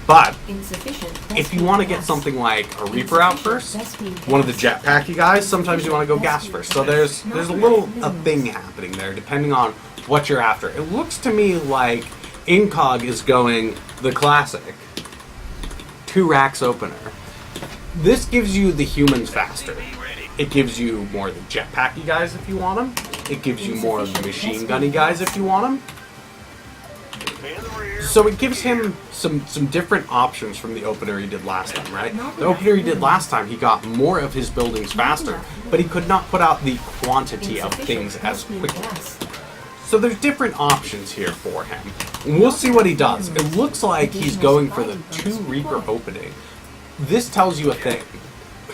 But if you want to get something like a Reaper out first, one of the jetpacky guys, sometimes you want to go gas first. So there's a thing happening there depending on what you're after. It looks to me like Incog is going the classic 2 racks opener. This gives you the humans faster. It gives you more of the jetpacky guys if you want them. It gives you more of the machine gunny guys if you want them. So it gives him some different options from the opener he did last time, right? The opener he did last time, he got more of his buildings faster, but he could not put out the quantity of things as quickly. So there's different options here for him. And we'll see what he does. It looks like he's going for the 2 Reaper opening. This tells you a thing.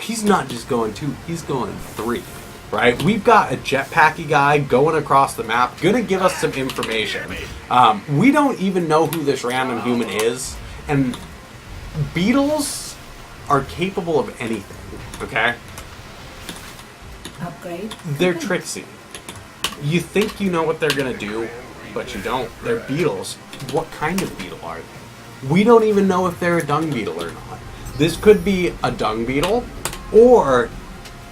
He's not just going 2, he's going 3, right? We've got a jetpacky guy going across the map, gonna give us some information. We don't even know who this random human is, and beetles are capable of anything, okay? Upgrade. They're tricksy. You think you know what they're gonna do, but you don't. They're beetles. What kind of beetle are they? We don't even know if they're a dung beetle or not. This could be a dung beetle, or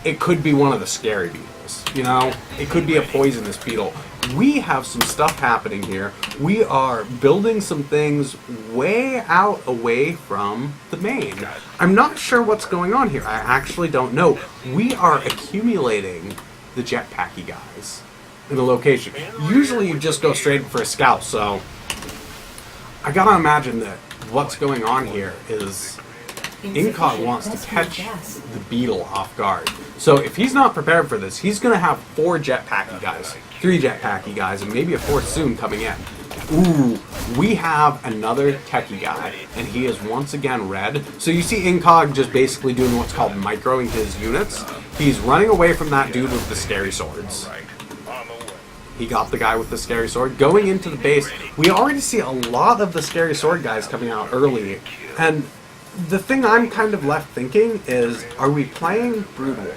it could be one of the scary beetles. You know, it could be a poisonous beetle. We have some stuff happening here. We are building some things way out away from the main. I'm not sure what's going on here. I actually don't know. We are accumulating the jetpacky guys in the location. Usually you just go straight for a scout, so I gotta imagine that what's going on here is Incog wants to catch the beetle off guard. So if he's not prepared for this, he's going to have 4 jetpacky guys, 3 jetpacky guys, and maybe a 4th soon coming in. Ooh, we have another techie guy, and he is once again red. So you see Incog just basically doing what's called microing his units. He's running away from that dude with the scary swords. He got the guy with the scary sword. Going into the base, we already see a lot of the scary sword guys coming out early, and the thing I'm kind of left thinking is, are we playing Brood War?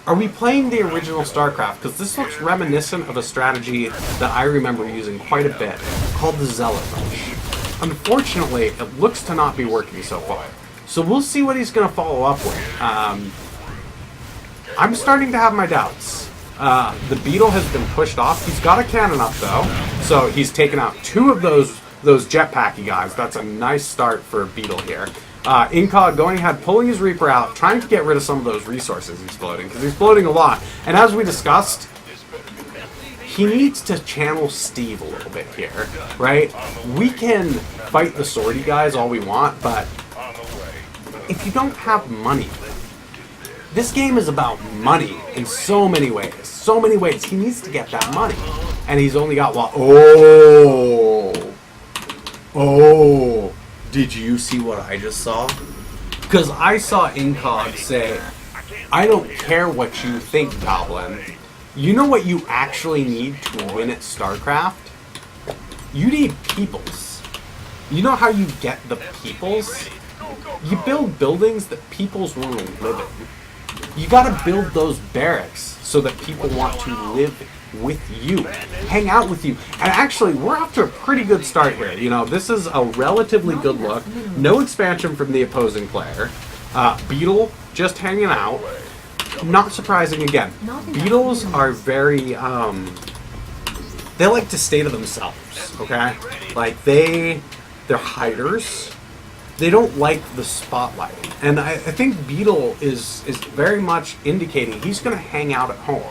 Are we playing the original StarCraft? Because this looks reminiscent of a strategy that I remember using quite a bit, called the Zealot Rush. Unfortunately, it looks to not be working so far. So we'll see what he's going to follow up with. I'm starting to have my doubts. The Beetle has been pushed off. He's got a cannon up, though. So he's taken out 2 of those jetpacky guys. That's a nice start for Beetle here. Incog going ahead, pulling his Reaper out, trying to get rid of some of those resources he's floating, because he's floating a lot. And as we discussed, he needs to channel Steve a little bit here, right? We can fight the swordy guys all we want, but if you don't have money, this game is about money in so many ways. So many ways. He needs to get that money. And he's only got what? Oh, did you see what I just saw? Because I saw Incog say, I don't care what you think, Goblin. You know what you actually need to win at StarCraft? You need peoples. You know how you get the peoples? You build buildings that peoples want to live in. You got to build those barracks so that people want to live with you, hang out with you. And actually, we're off to a pretty good start here. You know, this is a relatively good look. No expansion from the opposing player. Beetle just hanging out. Not surprising again. Beetles are very, they like to stay to themselves, okay? Like, they're hiders. They don't like the spotlight. And I think Beetle is very much indicating he's going to hang out at home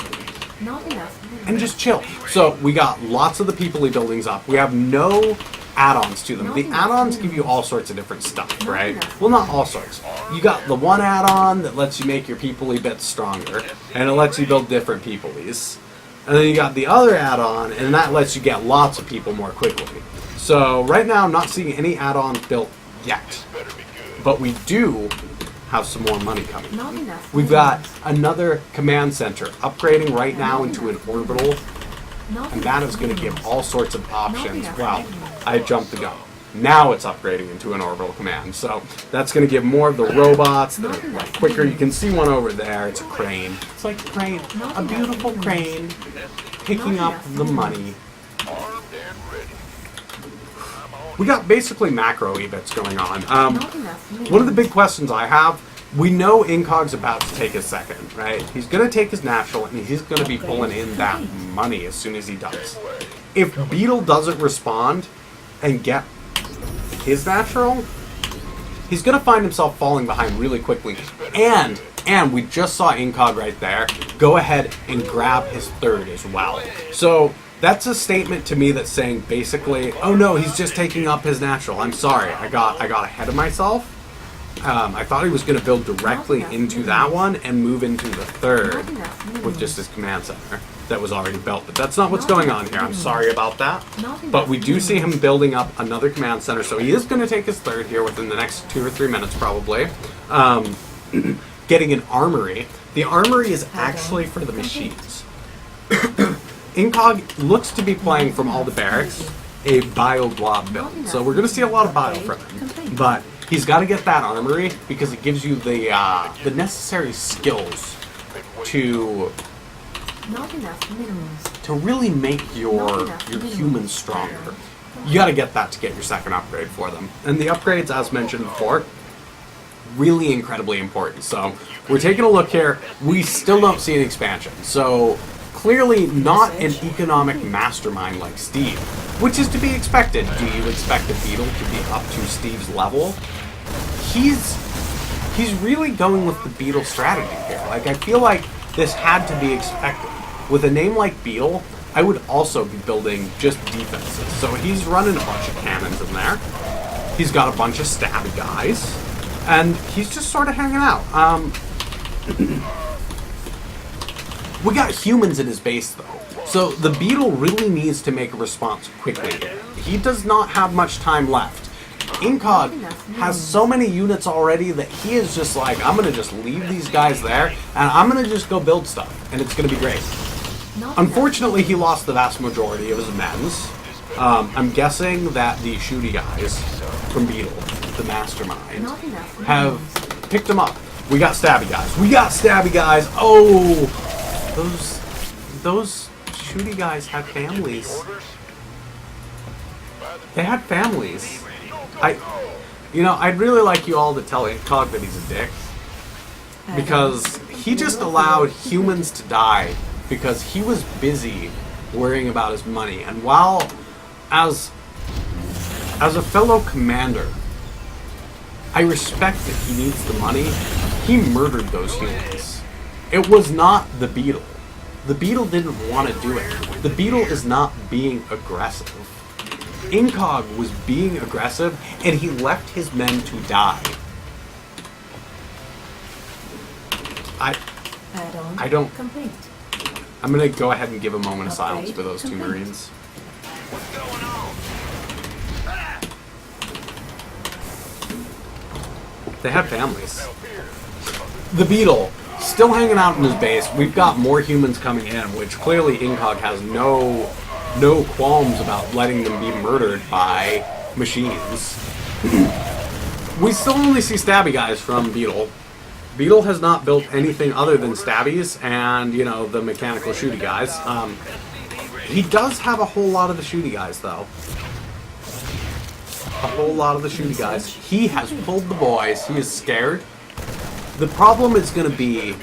and just chill. So we got lots of the people-y buildings up. We have no add-ons to them. The add-ons give you all sorts of different stuff, right? Well, not all sorts. You got the one add-on that lets you make your people-y bits stronger, and it lets you build different people-ys. And then you got the other add-on, and that lets you get lots of people more quickly. So right now, I'm not seeing any add-ons built yet. But we do have some more money coming. We've got another command center upgrading right now into an orbital, and that is going to give all sorts of options. Wow, I jumped the gun. Now it's upgrading into an orbital command, so that's going to give more of the robots that are like quicker. You can see one over there. It's a crane. It's like a crane, a beautiful crane picking up the money. We got basically macro EBITs going on. One of the big questions I have, we know Incog's about to take his second, right? He's going to take his natural, and he's going to be pulling in that money as soon as he does. If Beetle doesn't respond and get his natural, he's going to find himself falling behind really quickly. And we just saw Incog right there go ahead and grab his third as well. So that's a statement to me that's saying basically, oh no, he's just taking up his natural. I'm sorry, I got ahead of myself. I thought he was going to build directly into that one and move into the third with just his command center that was already built. But that's not what's going on here. I'm sorry about that. But we do see him building up another command center, so he is going to take his third here within the next 2 or 3 minutes probably. Getting an armory. The armory is actually for the machines. Incog looks to be playing from all the barracks a bio blob build, so we're going to see a lot of bio from him. But he's got to get that armory because it gives you the necessary skills to really make your humans stronger. You got to get that to get your second upgrade for them. And the upgrades, as mentioned before, really incredibly important. So we're taking a look here. We still don't see an expansion. So clearly not an economic mastermind like Steve, which is to be expected. Do you expect a Beetle to be up to Steve's level? He's really going with the Beetle strategy here. Like, I feel like this had to be expected. With a name like Beetle, I would also be building just defenses. So he's running a bunch of cannons in there. He's got a bunch of stabby guys. And he's just sort of hanging out. We got humans in his base, though. So the Beetle really needs to make a response quickly. He does not have much time left. Incog has so many units already that he is just like, I'm going to just leave these guys there, and I'm going to just go build stuff, and it's going to be great. Unfortunately, he lost the vast majority of his men's. I'm guessing that the shooty guys from Beetle, the mastermind, have picked him up. We got stabby guys. We got stabby guys. Oh, those shooty guys had families. They had families. I'd really like you all to tell Incog that he's a dick, because he just allowed humans to die because he was busy worrying about his money. And while, as a fellow commander, I respect that he needs the money, he murdered those humans. It was not the Beetle. The Beetle didn't want to do it. The Beetle is not being aggressive. Incog was being aggressive, and he left his men to die. I don't... Complete. I'm going to go ahead and give a moment of silence for those two Marines. They had families. The Beetle, still hanging out in his base. We've got more humans coming in, which clearly Incog has no qualms about letting them be murdered by machines. We still only see stabby guys from Beetle, Beetle has not built anything other than stabbies and, you know, the mechanical shooty guys. He does have a whole lot of the shooty guys, though. A whole lot of the shooty guys. He has pulled the boys. He is scared. The problem is going to be,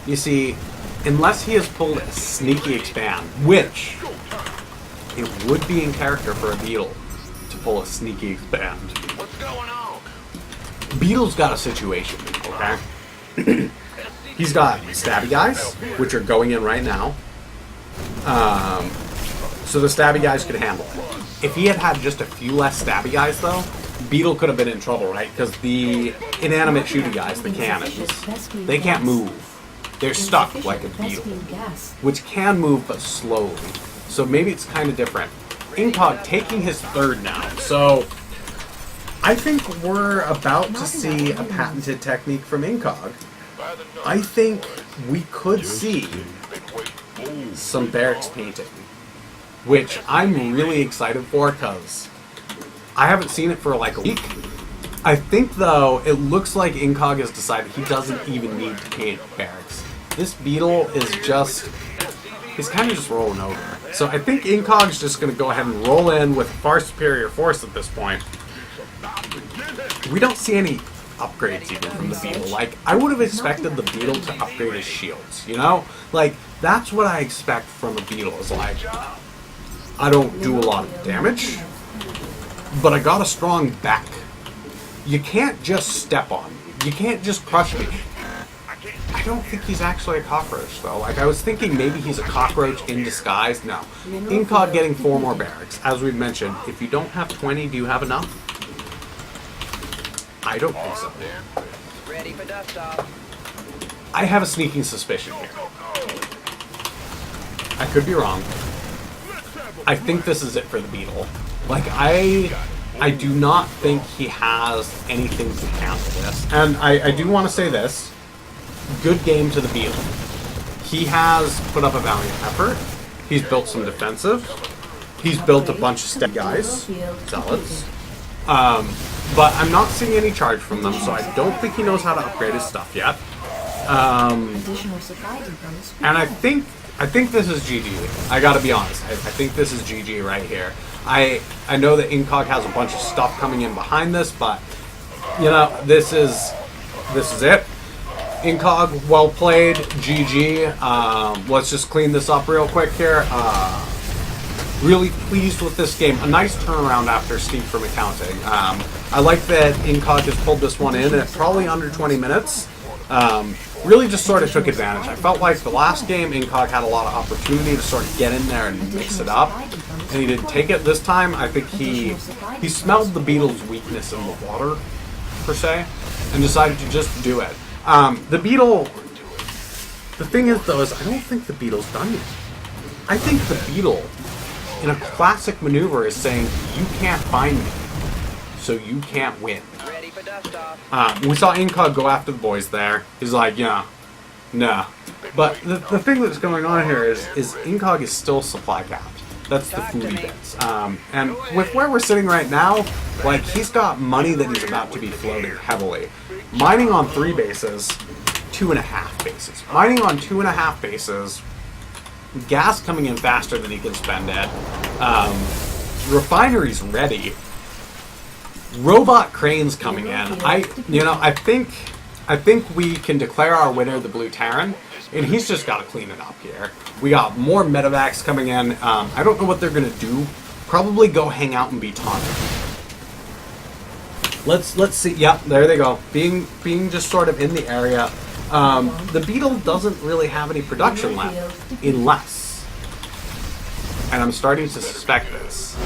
you see, unless he has pulled a sneaky expand, which it would be in character for a Beetle to pull a sneaky expand. What's going on? Beetle's got a situation, okay? He's got stabby guys, which are going in right now. So the stabby guys could handle it. If he had had just a few less stabby guys, though, Beetle could have been in trouble, right? Because the inanimate shooting guys, the cannons, they can't move. They're stuck like a beetle, which can move but slowly. So maybe it's kind of different. Incog taking his third now. So I think we're about to see a patented technique from Incog. I think we could see some barracks painting, which I'm really excited for because I haven't seen it for like a week. I think, though, it looks like Incog has decided he doesn't even need to paint barracks. This Beetle is just, he's kind of just rolling over. So I think Incog's just going to go ahead and roll in with far superior force at this point. We don't see any upgrades even from the Beetle. Like, I would have expected the Beetle to upgrade his shields, you know? Like, that's what I expect from a Beetle, is like, I don't do a lot of damage, but I got a strong back. You can't just step on me. You can't just crush me. I don't think he's actually a cockroach, though. Like, I was thinking maybe he's a cockroach in disguise. No. Incog getting 4 more barracks. As we've mentioned, if you don't have 20, do you have enough? I don't think so. Ready for dust off. I have a sneaking suspicion here. I could be wrong. I think this is it for the Beetle. Like, I do not think he has anything to handle this. And I do want to say this. Good game to the Beetle. He has put up a valiant effort. He's built some defensive. He's built a bunch of step guys. Zealots. But I'm not seeing any charge from them, so I don't think he knows how to upgrade his stuff yet. And I think this is GG. I gotta be honest. I think this is GG right here. I know that Incog has a bunch of stuff coming in behind this, but you know, this is it. Incog, well played. GG. Let's just clean this up real quick here. Really pleased with this game. A nice turnaround after Steve from accounting. I like that Incog has pulled this one in at probably under 20 minutes. Really just sort of took advantage. I felt like the last game Incog had a lot of opportunity to sort of get in there and mix it up, and he didn't take it this time. I think he smelled the Beetle's weakness in the water, per se, and decided to just do it. The Beetle, the thing is though, is I don't think the Beetle's done yet. I think the Beetle, in a classic maneuver, is saying, you can't find me, so you can't win. Ready for dust off. We saw Incog go after the boys there. He's like, yeah, nah. But the thing that's going on here is Incog is still supply capped. That's the foodie bits. And with where we're sitting right now, like, he's got money that he's about to be floating heavily. Mining on 3 bases, 2.5 bases. Mining on 2.5 bases, gas coming in faster than he can spend it. Refinery's ready. Robot cranes coming in. I think we can declare our winner the Blue Terran, and he's just got to clean it up here. We got more medevacs coming in. I don't know what they're gonna do. Probably go hang out and be taunted. Let's see. Yep, there they go. Being just sort of in the area. The Beetle doesn't really have any production left, unless, and I'm starting to suspect this,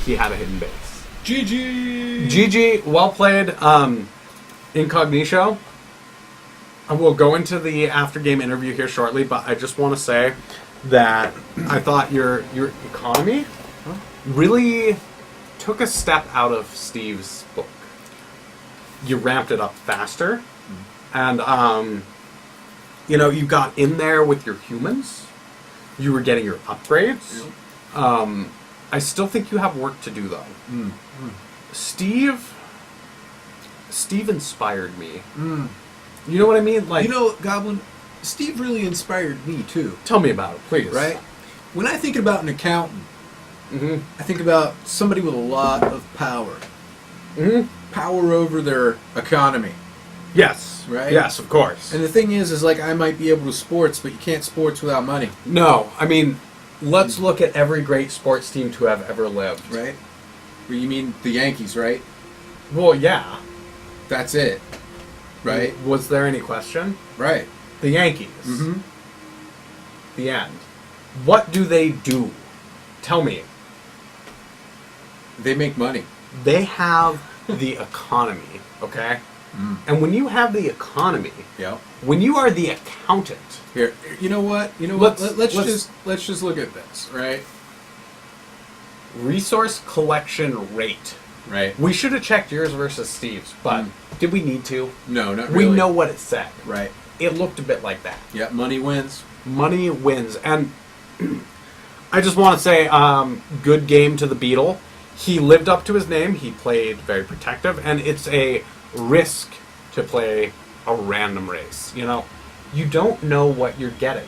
he had a hidden base. GG! GG, well played, Incognito. And we'll go into the after-game interview here shortly, but I just want to say that I thought your economy really took a step out of Steve's book. You ramped it up faster, and you know, you got in there with your humans. You were getting your upgrades. I still think you have work to do, though. Steve Steve inspired me. You know what I mean? Like, You know, Goblin, Steve really inspired me too. tell me about it, please. Right? When I think about an accountant, Mm-hmm. I think about somebody with a lot of power. Mm-hmm. Power over their economy. Yes. Right? Yes, of course. And the thing is like I might be able to sports, but you can't sports without money. No, I mean, let's look at every great sports team to have ever lived. Right? Well, you mean the Yankees, right? Well, yeah. That's it. Right? Was there any question? Right. The Yankees. Mm-hmm. The end. What do they do? Tell me. They make money. They have the economy, okay? And when you have the economy, Yep. when you are the accountant, Here, you know what? Let's- Let's let's- just look at this, right? resource collection rate. Right. We should have checked yours versus Steve's, but did we need to? No, not really. We know what it said. Right. It looked a bit like that. Yeah, money wins. Money wins. And I just want to say, good game to the Beetle. He lived up to his name. He played very protective, and it's a risk to play a random race. You know, you don't know what you're getting.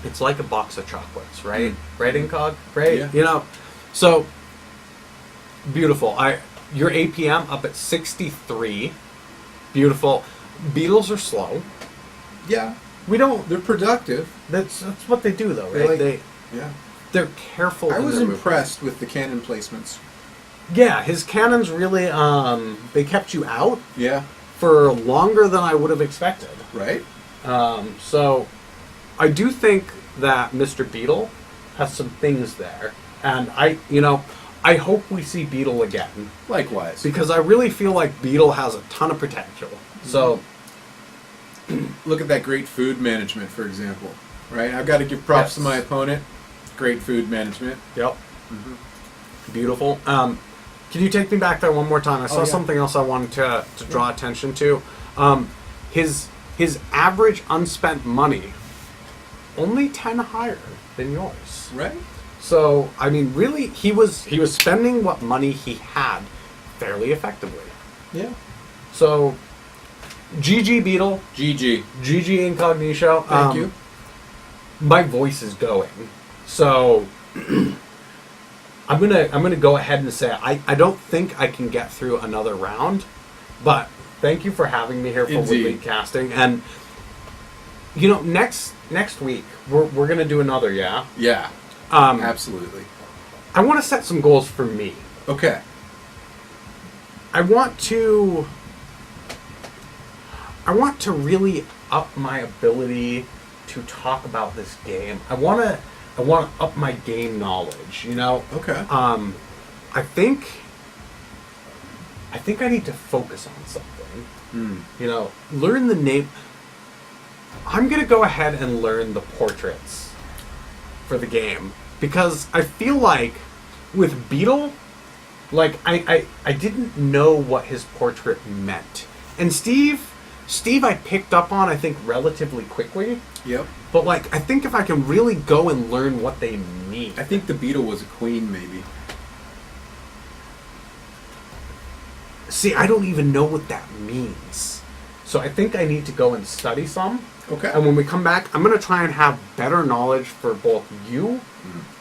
It's like a box of chocolates, right? Right, Incog? Right? Yeah. You know, so beautiful. Your APM up at 63. Beautiful. Beetles are slow. Yeah. We don't. They're productive. That's what they do, though, right? Yeah. They're careful. I in was their impressed with the cannon placements. Yeah, his cannons really, they kept you out Yeah. for longer than I would have expected. Right? So I do think that Mr. Beetle has some things there. And I hope we see Beetle again. Likewise. Because I really feel like Beetle has a ton of potential. So, Look at that great food management, for example. Right? I've got to give props to Yes. my opponent. Great food management. yep. Beautiful. Can you take me back there one more time? I saw yeah. something else I wanted to draw attention to. His average unspent money only 10 higher than yours. Right? So I mean, really, he was spending what money he had fairly effectively. Yeah. So, GG Beetle, GG. GG Incognito. Thank you. My voice is going, so I'm gonna go ahead and say I don't think I can get through another round, but thank you for having me here for Indeed. Woodley Casting, and next week we're gonna do another, yeah. Yeah. Um, Absolutely. I want to set some goals for me. Okay. I want to really up my ability to talk about this game. I want to up my game knowledge, Okay. I think I need to focus on something. Learn the name. I'm going to go ahead and learn the portraits for the game because I feel like with Beetle, like I didn't know what his portrait meant. And Steve I picked up on, I think, relatively quickly. Yep. But like I think if I can really go and learn what they mean. I think the beetle was a queen, maybe. See, I don't even know what that means. So I think I need to go and study some. Okay. And when we come back, I'm going to try and have better knowledge for both you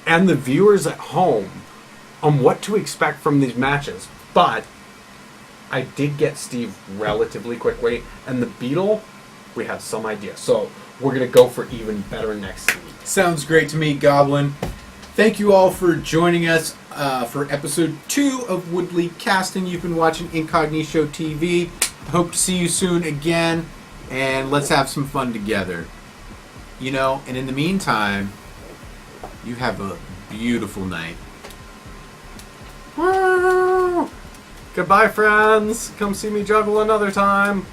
and the viewers at home on what to expect from these matches. But I did get Steve relatively quickly, and the Beetle, we have some idea. So we're going to go for even better next week. Sounds great to me, Goblin. Thank you all for joining us for episode 2 of Woodley Casting. You've been watching Incognito TV. Hope to see you soon again, and let's have some fun together. And in the meantime, you have a beautiful night. Woo! Goodbye, friends. Come see me juggle another time.